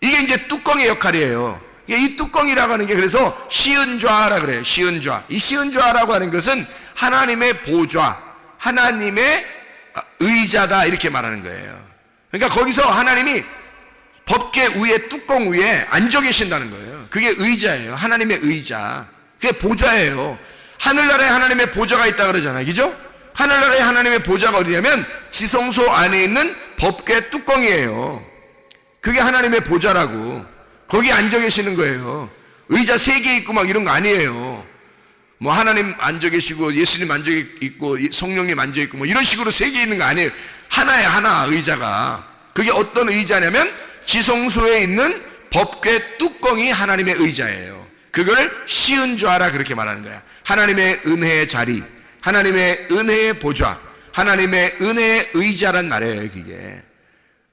이게 이제 뚜껑의 역할이에요. 이 뚜껑이라고 하는 게 그래서 시은좌라 그래요. 시은좌. 이 시은좌라고 하는 것은 하나님의 보좌, 하나님의 의자다, 이렇게 말하는 거예요. 그러니까 거기서 하나님이 법궤 위에, 뚜껑 위에 앉아 계신다는 거예요. 그게 의자예요. 하나님의 의자. 그게 보좌예요. 하늘나라에 하나님의 보좌가 있다 그러잖아요. 그죠? 하늘나라에 하나님의 보좌가 어디냐면 지성소 안에 있는 법궤 뚜껑이에요. 그게 하나님의 보좌라고. 거기 앉아 계시는 거예요. 의자 3개 있고 막 이런 거 아니에요. 뭐 하나님 앉아 계시고 예수님 앉아 있고 성령님 앉아 있고 뭐 이런 식으로 3개 있는 거 아니에요. 하나에 하나 의자가. 그게 어떤 의자냐면 지성소에 있는 법궤 뚜껑이 하나님의 의자예요. 그걸 시은좌라 그렇게 말하는 거야. 하나님의 은혜의 자리, 하나님의 은혜의 보좌, 하나님의 은혜의 의자란 말이에요. 그게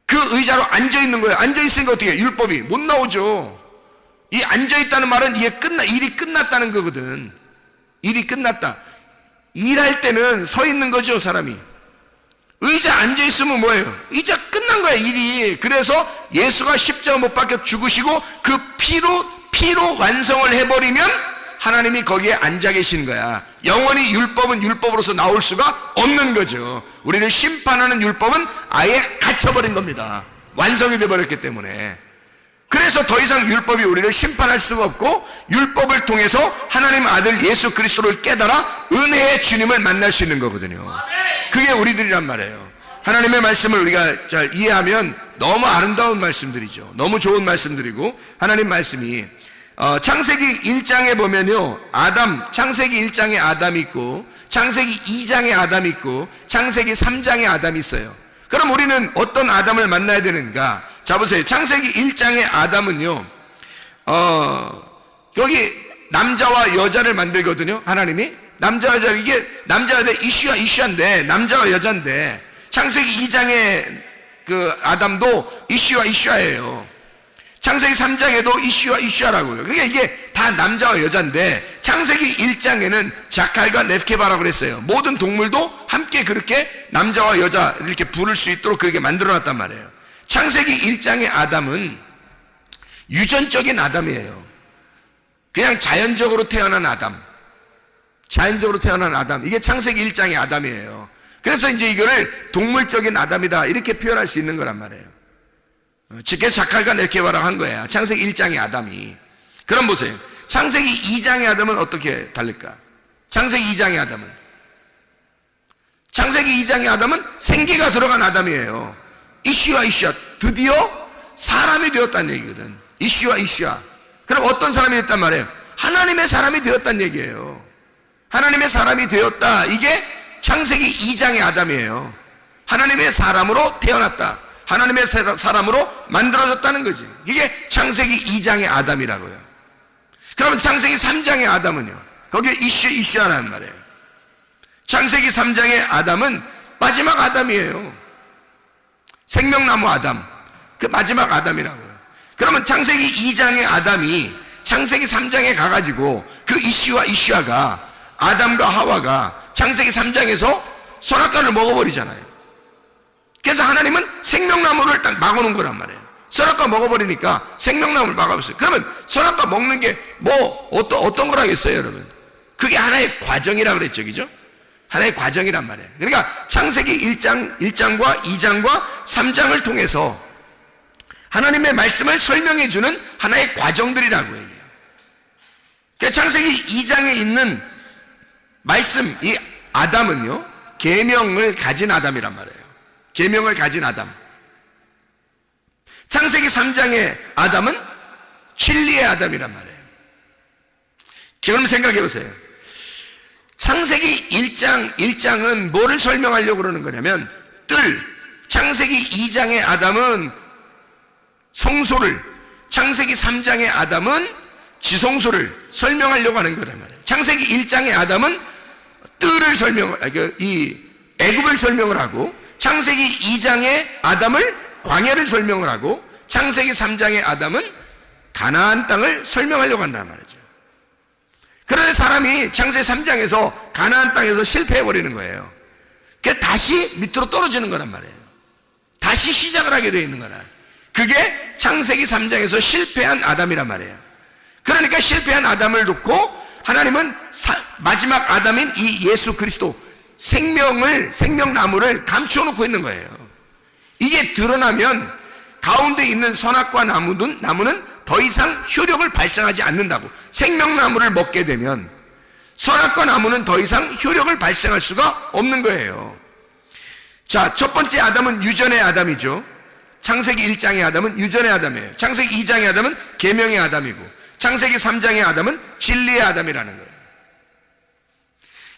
그 의자로 앉아 있는 거예요. 앉아 있으니까 어떻게 해요? 율법이 못 나오죠. 이 앉아있다는 말은 일이 끝났다는 거거든. 일이 끝났다. 일할 때는 서 있는 거죠, 사람이. 의자 앉아있으면 뭐예요? 의자 끝난 거야, 일이. 그래서 예수가 십자가 못 박혀 죽으시고 그 피로 완성을 해버리면 하나님이 거기에 앉아 계신 거야. 영원히 율법은 율법으로서 나올 수가 없는 거죠. 우리를 심판하는 율법은 아예 갇혀버린 겁니다. 완성이 되어버렸기 때문에. 그래서 더 이상 율법이 우리를 심판할 수가 없고, 율법을 통해서 하나님 아들 예수 그리스도를 깨달아 은혜의 주님을 만날 수 있는 거거든요. 그게 우리들이란 말이에요. 하나님의 말씀을 우리가 잘 이해하면 너무 아름다운 말씀들이죠. 너무 좋은 말씀들이고, 하나님 말씀이 창세기 1장에 보면요, 창세기 1장에 아담이 있고, 창세기 2장에 아담이 있고, 창세기 3장에 아담이 있어요. 그럼 우리는 어떤 아담을 만나야 되는가? 자, 보세요. 창세기 1장의 아담은요, 여기 남자와 여자를 만들거든요, 하나님이. 남자와 여자, 이게 남자와 여자 이슈인데, 남자와 여자인데, 창세기 2장의 그 아담도 이슈예요. 창세기 3장에도 이슈라고요. 그러니까 이게 다 남자와 여자인데, 창세기 1장에는 자칼과 렙케바라고 그랬어요. 모든 동물도 함께 그렇게 남자와 여자 이렇게 부를 수 있도록 그렇게 만들어놨단 말이에요. 창세기 1장의 아담은 유전적인 아담이에요. 그냥 자연적으로 태어난 아담. 이게 창세기 1장의 아담이에요. 그래서 이제 이거를 동물적인 아담이다 이렇게 표현할 수 있는 거란 말이에요. 그래서 자칼과 렙케바라고 한 거예요. 창세기 1장의 아담이. 그럼 보세요. 창세기 2장의 아담은 어떻게 다를까? 창세기 2장의 아담은 생기가 들어간 아담이에요. 이슈와 드디어 사람이 되었다는 얘기거든. 이슈와 그럼 어떤 사람이 됐단 말이에요? 하나님의 사람이 되었다는 얘기예요. 하나님의 사람이 되었다. 이게 창세기 2장의 아담이에요. 하나님의 사람으로 태어났다. 하나님의 사람으로 만들어졌다는 거지. 이게 창세기 2장의 아담이라고요. 그러면 창세기 3장의 아담은요? 거기에 이슈라는 말이에요. 창세기 3장의 아담은 마지막 아담이에요. 생명나무 아담. 그 마지막 아담이라고요. 그러면 창세기 2장의 아담이 창세기 3장에 가가지고 그 이슈아가 아담과 하와가 창세기 3장에서 선악과를 먹어버리잖아요. 그래서 하나님은 생명나무를 딱 막아놓은 거란 말이에요. 선악과 먹어버리니까 생명나무를 막아버렸어요. 그러면 선악과 먹는 게 어떤 거라겠어요, 여러분? 그게 하나의 과정이라고 그랬죠, 그죠? 하나의 과정이란 말이에요. 그러니까 창세기 1장과 2장과 3장을 통해서 하나님의 말씀을 설명해주는 하나의 과정들이라고 얘기해요. 그러니까 창세기 2장에 있는 말씀, 이 아담은요, 계명을 가진 아담이란 말이에요. 계명을 가진 아담. 창세기 3장의 아담은 진리의 아담이란 말이에요. 그럼 생각해 보세요. 창세기 1장은 뭐를 설명하려고 그러는 거냐면 창세기 2장의 아담은 성소를, 창세기 3장의 아담은 지성소를 설명하려고 하는 거란 말이에요. 창세기 1장의 아담은 이 애굽을 설명을 하고, 창세기 2장의 아담을 광야를 설명을 하고, 창세기 3장의 아담은 가나안 땅을 설명하려고 한단 말이죠. 그런데 사람이 창세기 3장에서 가나안 땅에서 실패해버리는 거예요. 그래서 다시 밑으로 떨어지는 거란 말이에요. 다시 시작을 하게 되어 있는 거라. 그게 창세기 3장에서 실패한 아담이란 말이에요. 그러니까 실패한 아담을 놓고 하나님은 마지막 아담인 이 예수 그리스도 생명나무를 감추어 놓고 있는 거예요. 이게 드러나면 가운데 있는 선악과 나무는 더 이상 효력을 발생하지 않는다고. 생명나무를 먹게 되면 선악과 나무는 더 이상 효력을 발생할 수가 없는 거예요. 자, 첫 번째 아담은 유전의 아담이죠. 창세기 1장의 아담은 유전의 아담이에요. 창세기 2장의 아담은 계명의 아담이고, 창세기 3장의 아담은 진리의 아담이라는 거예요.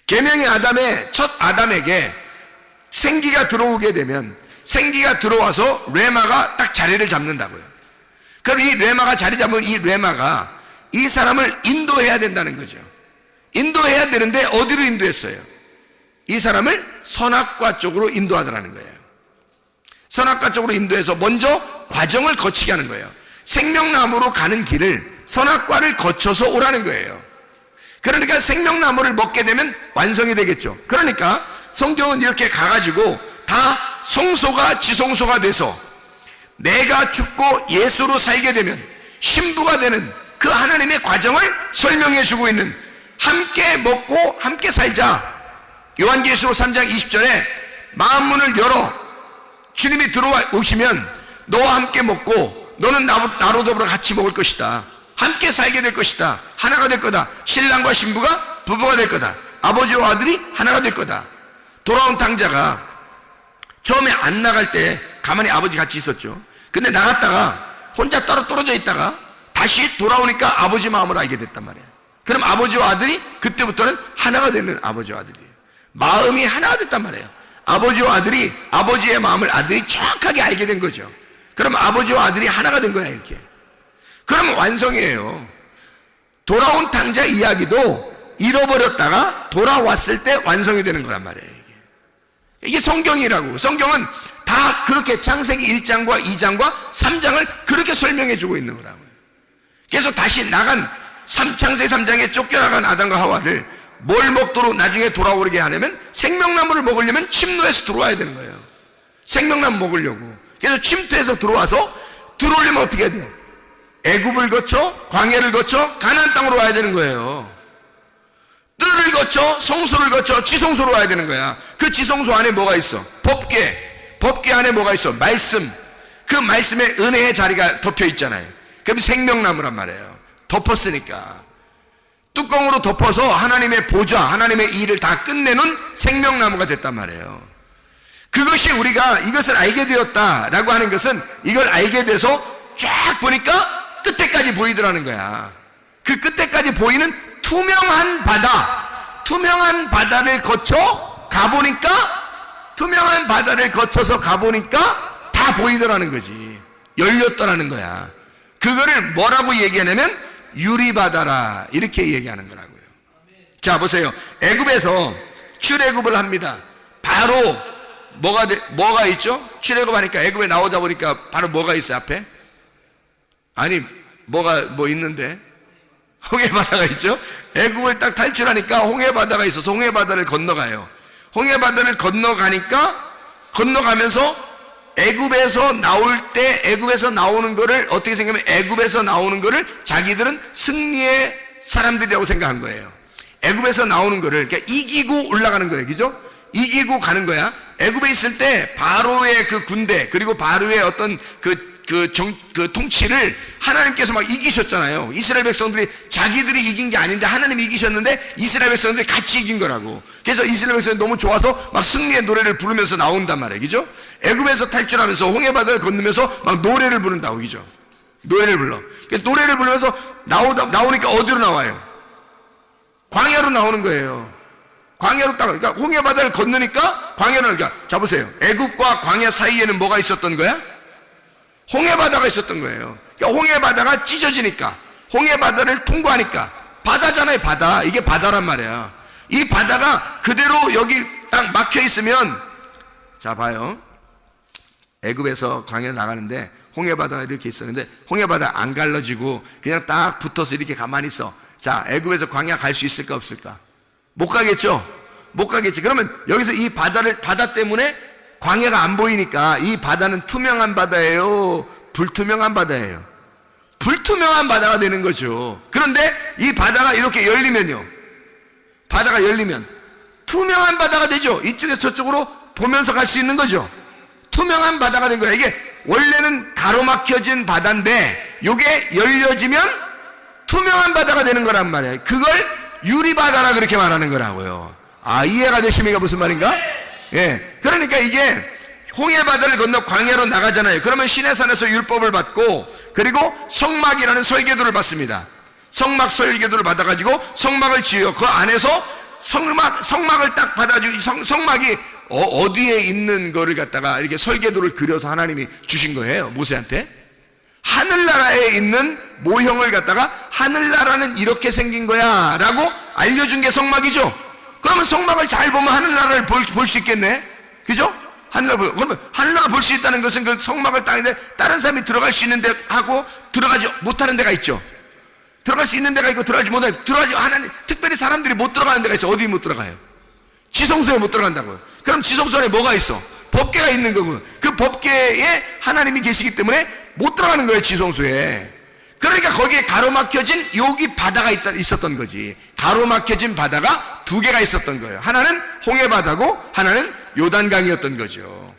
계명의 아담의 첫 아담에게 생기가 들어오게 되면, 생기가 들어와서 레마가 딱 자리를 잡는다고요. 그럼 이 레마가 자리 잡으면 이 레마가 이 사람을 인도해야 된다는 거죠. 인도해야 되는데 어디로 인도했어요? 이 사람을 선악과 쪽으로 인도하더라는 거예요. 선악과 쪽으로 인도해서 먼저 과정을 거치게 하는 거예요. 생명나무로 가는 길을 선악과를 거쳐서 오라는 거예요. 그러니까 생명나무를 먹게 되면 완성이 되겠죠. 그러니까 성경은 이렇게 가가지고 다 성소가 지성소가 돼서 내가 죽고 예수로 살게 되면 신부가 되는 그 하나님의 과정을 설명해 주고 있는, 함께 먹고 함께 살자. 요한계시록 3장 20절에 마음문을 열어 주님이 들어오시면 너와 함께 먹고 너는 나로 더불어 같이 먹을 것이다. 함께 살게 될 것이다. 하나가 될 거다. 신랑과 신부가 부부가 될 거다. 아버지와 아들이 하나가 될 거다. 돌아온 탕자가 처음에 안 나갈 때 가만히 아버지 같이 있었죠. 근데 나갔다가 혼자 따로 떨어져 있다가 다시 돌아오니까 아버지 마음을 알게 됐단 말이에요. 그럼 아버지와 아들이 그때부터는 하나가 되는 아버지와 아들이에요. 마음이 하나가 됐단 말이에요. 아버지와 아들이 아버지의 마음을 아들이 정확하게 알게 된 거죠. 그럼 아버지와 아들이 하나가 된 거야 이렇게. 그러면 완성이에요. 돌아온 탕자 이야기도 잃어버렸다가 돌아왔을 때 완성이 되는 거란 말이에요. 이게 성경이라고. 성경은 다 그렇게 창세기 1장과 2장과 3장을 그렇게 설명해 주고 있는 거라고요. 그래서 다시 나간 창세기 3장에 쫓겨나간 아담과 하와를 뭘 먹도록 나중에 돌아오게 하냐면 생명나무를 먹으려면 침노에서 들어와야 되는 거예요. 생명나무 먹으려고. 그래서 침투해서 들어오려면 어떻게 해야 돼? 애굽을 거쳐 광야를 거쳐 가나안 땅으로 와야 되는 거예요. 뜰을 거쳐 성소를 거쳐 지성소로 와야 되는 거야. 그 지성소 안에 뭐가 있어? 법궤 안에 뭐가 있어? 말씀. 그 말씀에 은혜의 자리가 덮여 있잖아요. 그럼 생명나무란 말이에요. 덮었으니까 뚜껑으로 덮어서 하나님의 보좌, 하나님의 일을 다 끝내는 생명나무가 됐단 말이에요. 그것이 우리가 이것을 알게 되었다라고 하는 것은 이걸 알게 돼서 쫙 보니까 끝에까지 보이더라는 거야. 그 끝에까지 보이는 투명한 바다를 거쳐 가보니까, 투명한 바다를 거쳐서 가보니까 다 보이더라는 거지. 열렸더라는 거야. 그거를 뭐라고 얘기하냐면 유리바다라 이렇게 얘기하는 거라고요. 자 보세요. 애굽에서 출애굽을 합니다. 바로 뭐가 있죠? 출애굽하니까 애굽에 나오다 보니까 바로 뭐가 있어요 앞에? 아니 뭐 있는데 홍해바다가 있죠? 애굽을 딱 탈출하니까 홍해바다가 있어서 홍해바다를 건너가요. 홍해바다를 건너가면서 애굽에서 나올 때 애굽에서 나오는 거를 어떻게 생각하면 애굽에서 나오는 거를 자기들은 승리의 사람들이라고 생각한 거예요. 애굽에서 나오는 거를 그러니까 이기고 올라가는 거예요. 그죠? 이기고 가는 거야. 애굽에 있을 때 바로의 그 군대 그리고 바로의 어떤 그 통치를 하나님께서 막 이기셨잖아요. 이스라엘 백성들이 자기들이 이긴 게 아닌데 하나님이 이기셨는데 이스라엘 백성들이 같이 이긴 거라고. 그래서 이스라엘 백성이 너무 좋아서 막 승리의 노래를 부르면서 나온단 말이에요. 그죠? 애굽에서 탈출하면서 홍해바다를 건너면서 막 노래를 부른다고. 그죠? 노래를 불러. 노래를 부르면서 나오니까 어디로 나와요? 광야로 나오는 거예요. 광야로 그러니까 홍해바다를 건너니까 광야로 그러니까 자 보세요. 애굽과 광야 사이에는 뭐가 있었던 거야? 홍해바다가 있었던 거예요. 그러니까 홍해바다가 찢어지니까 홍해바다를 통과하니까 바다잖아요. 바다. 이게 바다란 말이야. 이 바다가 그대로 여기 딱 막혀 있으면 자 봐요. 애굽에서 광야 나가는데 홍해바다가 이렇게 있었는데 홍해바다 안 갈라지고 그냥 딱 붙어서 이렇게 가만히 있어. 자 애굽에서 광야 갈 수 있을까 없을까? 못 가겠죠? 못 가겠지. 그러면 여기서 이 바다 때문에 광야가 안 보이니까 이 바다는 투명한 바다예요? 불투명한 바다예요? 불투명한 바다가 되는 거죠. 그런데 이 바다가 이렇게 열리면요. 바다가 열리면 투명한 바다가 되죠. 이쪽에서 저쪽으로 보면서 갈 수 있는 거죠. 투명한 바다가 된 거예요. 이게 원래는 가로막혀진 바다인데 이게 열려지면 투명한 바다가 되는 거란 말이에요. 그걸 유리바다라 그렇게 말하는 거라고요. 아, 이해가 되십니까? 무슨 말인가? 예. 그러니까 이게 홍해바다를 건너 광야로 나가잖아요. 그러면 시내산에서 율법을 받고 그리고 성막이라는 설계도를 받습니다. 성막 설계도를 받아가지고 성막을 지어요. 그 안에서 성막을 딱 받아주고 성막이 어디에 있는 거를 갖다가 이렇게 설계도를 그려서 하나님이 주신 거예요. 모세한테. 하늘나라에 있는 모형을 갖다가 하늘나라는 이렇게 생긴 거야 라고 알려준 게 성막이죠. 그러면 성막을 잘 보면 하늘나라를 볼 수 있겠네. 그죠? 그러면 하늘나라 볼 수 있다는 것은 그 성막을 따는데 다른 사람이 들어갈 수 있는 데 하고 들어가지 못하는 데가 있죠. 들어갈 수 있는 데가 있고 들어가지 못하는, 들어가지, 하나님, 특별히 사람들이 못 들어가는 데가 있어. 어디 못 들어가요? 지성소에 못 들어간다고요. 그럼 지성소 안에 뭐가 있어? 법궤가 있는 거고, 그 법궤에 하나님이 계시기 때문에 못 들어가는 거예요, 지성소에. 그러니까 거기에 가로막혀진 여기 바다가 있었던 거지. 가로막혀진 바다가 두 개가 있었던 거예요. 하나는 홍해바다고 하나는 요단강이었던 거죠.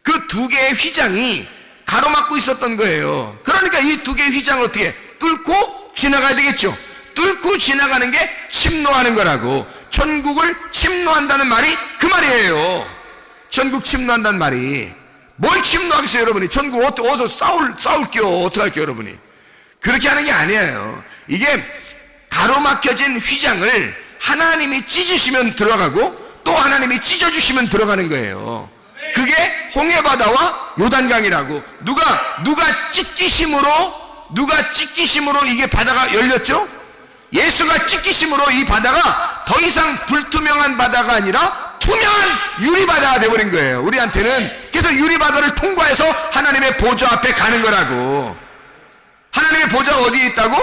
그 두 개의 휘장이 가로막고 있었던 거예요. 그러니까 이 두 개의 휘장을 어떻게 뚫고 지나가야 되겠죠. 뚫고 지나가는 게 침노하는 거라고. 천국을 침노한다는 말이 그 말이에요. 천국 침노한다는 말이. 뭘 침노하겠어요, 여러분이? 천국 어디서 싸울게요? 어떡할게요, 여러분이? 그렇게 하는 게 아니에요. 이게 가로막혀진 휘장을 하나님이 찢으시면 들어가고 또 하나님이 찢어주시면 들어가는 거예요. 그게 홍해바다와 요단강이라고. 누가 찢기심으로 이게 바다가 열렸죠? 예수가 찢기심으로 이 바다가 더 이상 불투명한 바다가 아니라 투명한 유리바다가 되어버린 거예요, 우리한테는. 그래서 유리바다를 통과해서 하나님의 보좌 앞에 가는 거라고. 하나님의 보좌가 어디에 있다고?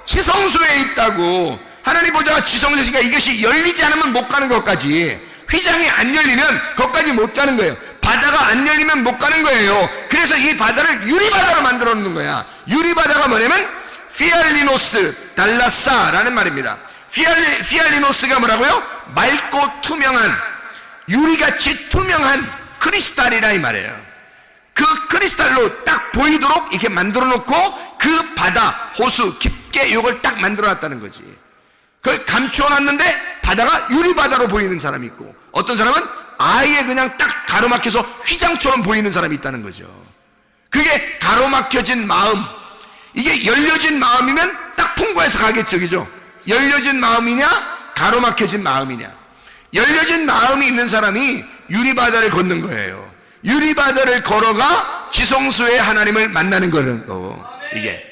지성소에 있다고. 하나님의 보좌가 지성소에 있으니까 이것이 열리지 않으면 못 가는 것까지. 휘장이 안 열리면 거기까지 못 가는 거예요. 바다가 안 열리면 못 가는 거예요. 그래서 이 바다를 유리바다로 만들어 놓는 거야. 유리바다가 뭐냐면 피알리노스 달라사라는 말입니다. 피알리노스가 뭐라고요? 맑고 투명한, 유리같이 투명한 크리스탈이라 이 말이에요. 그 크리스탈로 딱 보이도록 이렇게 만들어 놓고 그 바다, 호수 깊게 이걸 딱 만들어 놨다는 거지. 그걸 감추어 놨는데 바다가 유리바다로 보이는 사람이 있고, 어떤 사람은 아예 그냥 딱 가로막혀서 휘장처럼 보이는 사람이 있다는 거죠. 그게 가로막혀진 마음. 이게 열려진 마음이면 딱 통과해서 가겠죠, 그죠? 열려진 마음이냐 가로막혀진 마음이냐. 열려진 마음이 있는 사람이 유리바다를 걷는 거예요. 유리바다를 걸어가 지성소에 하나님을 만나는 거고. 이게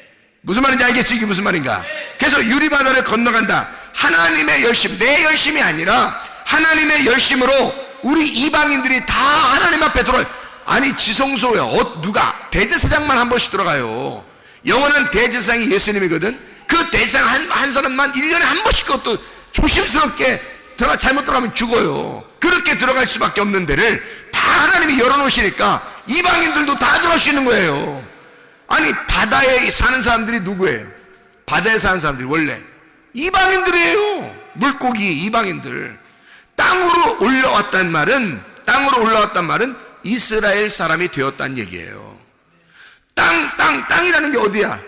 무슨 말인지 알겠지? 이게 무슨 말인가? 그래서 유리바다를 건너간다. 하나님의 열심, 내 열심이 아니라 하나님의 열심으로 우리 이방인들이 다 하나님 앞에 들어와요. 아니 지성소에 누가 대제사장만 한 번씩 들어가요. 영원한 대제사장이 예수님이거든. 그 대제사장 한 사람만 1년에 한 번씩, 그것도 조심스럽게 잘못 들어가면 죽어요. 그렇게 들어갈 수밖에 없는 데를 다 하나님이 열어놓으시니까 이방인들도 다 들어갈 수 있는 거예요. 아니 바다에 사는 사람들이 누구예요? 바다에 사는 사람들이 원래 이방인들이에요. 물고기 이방인들. 땅으로 올라왔단 말은 이스라엘 사람이 되었다는 얘기예요. 땅이라는 게 어디야?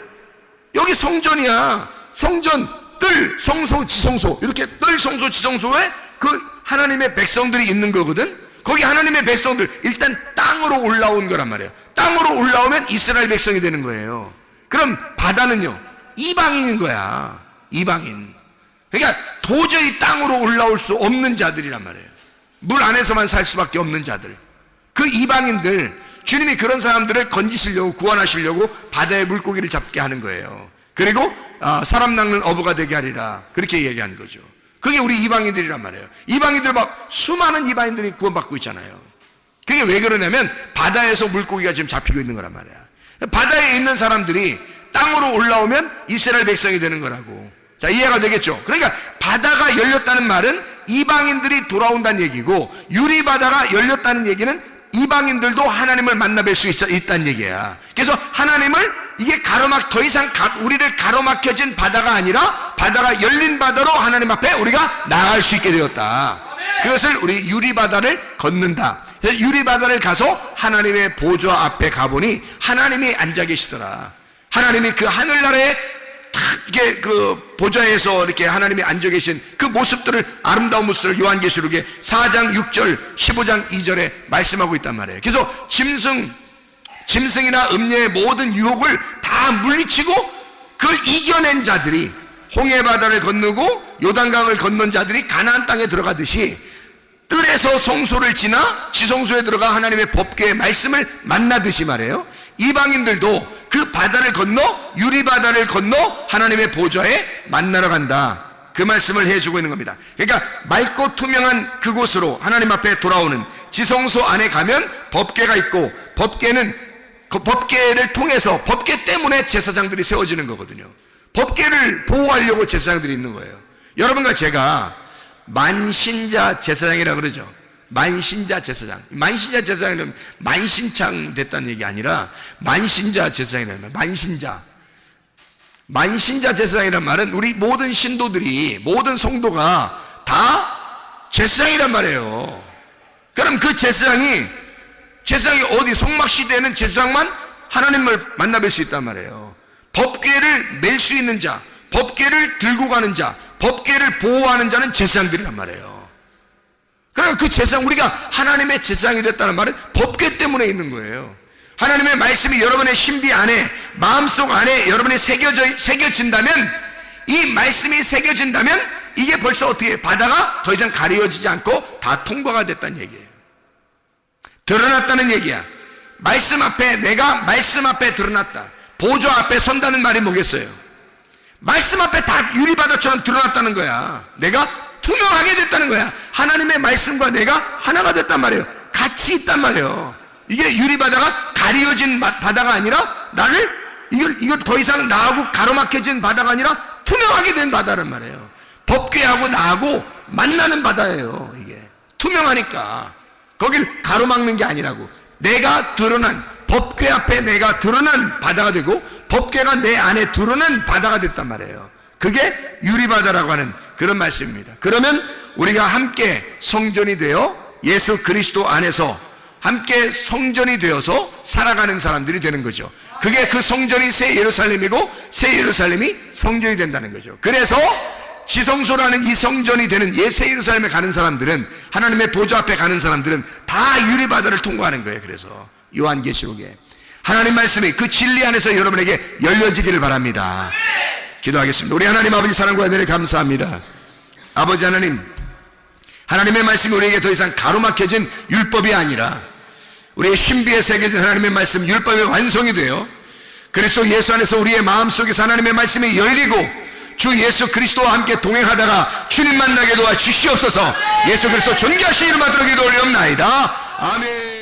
여기 성전이야. 성전, 뜰, 성소, 지성소. 이렇게 뜰, 성소, 지성소에 그 하나님의 백성들이 있는 거거든. 거기 하나님의 백성들, 일단 땅으로 올라온 거란 말이에요. 땅으로 올라오면 이스라엘 백성이 되는 거예요. 그럼 바다는요, 이방인인 거야. 이방인. 그러니까 도저히 땅으로 올라올 수 없는 자들이란 말이에요. 물 안에서만 살 수밖에 없는 자들. 그 이방인들, 주님이 그런 사람들을 건지시려고, 구원하시려고 바다의 물고기를 잡게 하는 거예요. 그리고 사람 낚는 어부가 되게 하리라, 그렇게 얘기하는 거죠. 그게 우리 이방인들이란 말이에요. 이방인들 막 수많은 이방인들이 구원받고 있잖아요. 그게 왜 그러냐면 바다에서 물고기가 지금 잡히고 있는 거란 말이야. 바다에 있는 사람들이 땅으로 올라오면 이스라엘 백성이 되는 거라고. 자, 이해가 되겠죠? 그러니까 바다가 열렸다는 말은 이방인들이 돌아온다는 얘기고, 유리바다가 열렸다는 얘기는 이방인들도 하나님을 만나뵐 수 있다는 얘기야. 그래서 하나님을 이게 더 이상 우리를 가로막혀진 바다가 아니라 바다가 열린 바다로 하나님 앞에 우리가 나아갈 수 있게 되었다. 그것을 우리 유리바다를 걷는다. 그래서 유리바다를 가서 하나님의 보좌 앞에 가보니 하나님이 앉아 계시더라. 하나님이 그 하늘나라에 이렇게 그 보좌에서 이렇게 하나님이 앉아 계신 그 모습들을, 아름다운 모습들을 요한계시록에 4장 6절 15장 2절에 말씀하고 있단 말이에요. 그래서 짐승이나 음녀의 모든 유혹을 다 물리치고 그걸 이겨낸 자들이, 홍해바다를 건너고 요단강을 건넌 자들이 가나안 땅에 들어가듯이 뜰에서 성소를 지나 지성소에 들어가 하나님의 법궤의 말씀을 만나듯이 말이에요. 이방인들도 그 바다를 건너, 유리바다를 건너 하나님의 보좌에 만나러 간다. 그 말씀을 해주고 있는 겁니다. 그러니까 맑고 투명한 그곳으로 하나님 앞에 돌아오는 지성소 안에 가면 법궤가 있고, 법궤는 그 법궤를 통해서, 법궤 때문에 제사장들이 세워지는 거거든요. 법궤를 보호하려고 제사장들이 있는 거예요. 여러분과 제가 만신자 제사장이라고 그러죠. 만신자 제사장. 만신자 제사장이라면 만신창 됐다는 얘기 아니라 만신자 제사장이라는 만신자. 만신자 제사장이란 말은 우리 모든 신도들이, 모든 성도가 다 제사장이란 말이에요. 그럼 그 제사장이 어디 송막시대에는 제사장만 하나님을 만나뵐 수 있단 말이에요. 법궤를 멜 수 있는 자, 법궤를 들고 가는 자, 법궤를 보호하는 자는 제사장들이란 말이에요. 그러니까 그 제사장, 우리가 하나님의 제사장이 됐다는 말은 법궤 때문에 있는 거예요. 하나님의 말씀이 여러분의 신비 안에, 마음속 안에 여러분이 새겨진다면, 이 말씀이 새겨진다면 이게 벌써 어떻게 바다가 더 이상 가려지지 않고 다 통과가 됐다는 얘기예요. 드러났다는 얘기야. 말씀 앞에, 내가 말씀 앞에 드러났다. 보좌 앞에 선다는 말이 뭐겠어요? 말씀 앞에 다 유리바다처럼 드러났다는 거야. 내가 투명하게 됐다는 거야. 하나님의 말씀과 내가 하나가 됐단 말이에요. 같이 있단 말이에요. 이게 유리바다가 가려진 바다가 아니라 나를, 이걸 더 이상 나하고 가로막혀진 바다가 아니라 투명하게 된 바다란 말이에요. 법궤하고 나하고 만나는 바다예요. 이게 투명하니까 거길 가로막는 게 아니라고. 내가 드러난, 법궤 앞에 내가 드러난 바다가 되고 법궤가 내 안에 드러난 바다가 됐단 말이에요. 그게 유리바다라고 하는 그런 말씀입니다. 그러면 우리가 함께 성전이 되어 예수 그리스도 안에서 함께 성전이 되어서 살아가는 사람들이 되는 거죠. 그게 그 성전이 새 예루살렘이고 새 예루살렘이 성전이 된다는 거죠. 그래서 지성소라는 이 성전이 되는 새 예루살렘에 가는 사람들은, 하나님의 보좌 앞에 가는 사람들은 다 유리바다를 통과하는 거예요. 그래서 요한계시록에 하나님 말씀이 그 진리 안에서 여러분에게 열려지기를 바랍니다. 기도하겠습니다. 우리 하나님 아버지 사랑과 은혜를 감사합니다. 아버지 하나님, 하나님의 말씀이 우리에게 더 이상 가로막혀진 율법이 아니라 우리의 신비에 새겨진 하나님의 말씀, 율법의 완성이 되어 그리스도 예수 안에서 우리의 마음속에서 하나님의 말씀이 열리고 주 예수 그리스도와 함께 동행하다가 주님 만나게 도와 주시옵소서. 예수 그리스도 존귀하신 이름 받들어 기도 올리옵나이다. 아멘.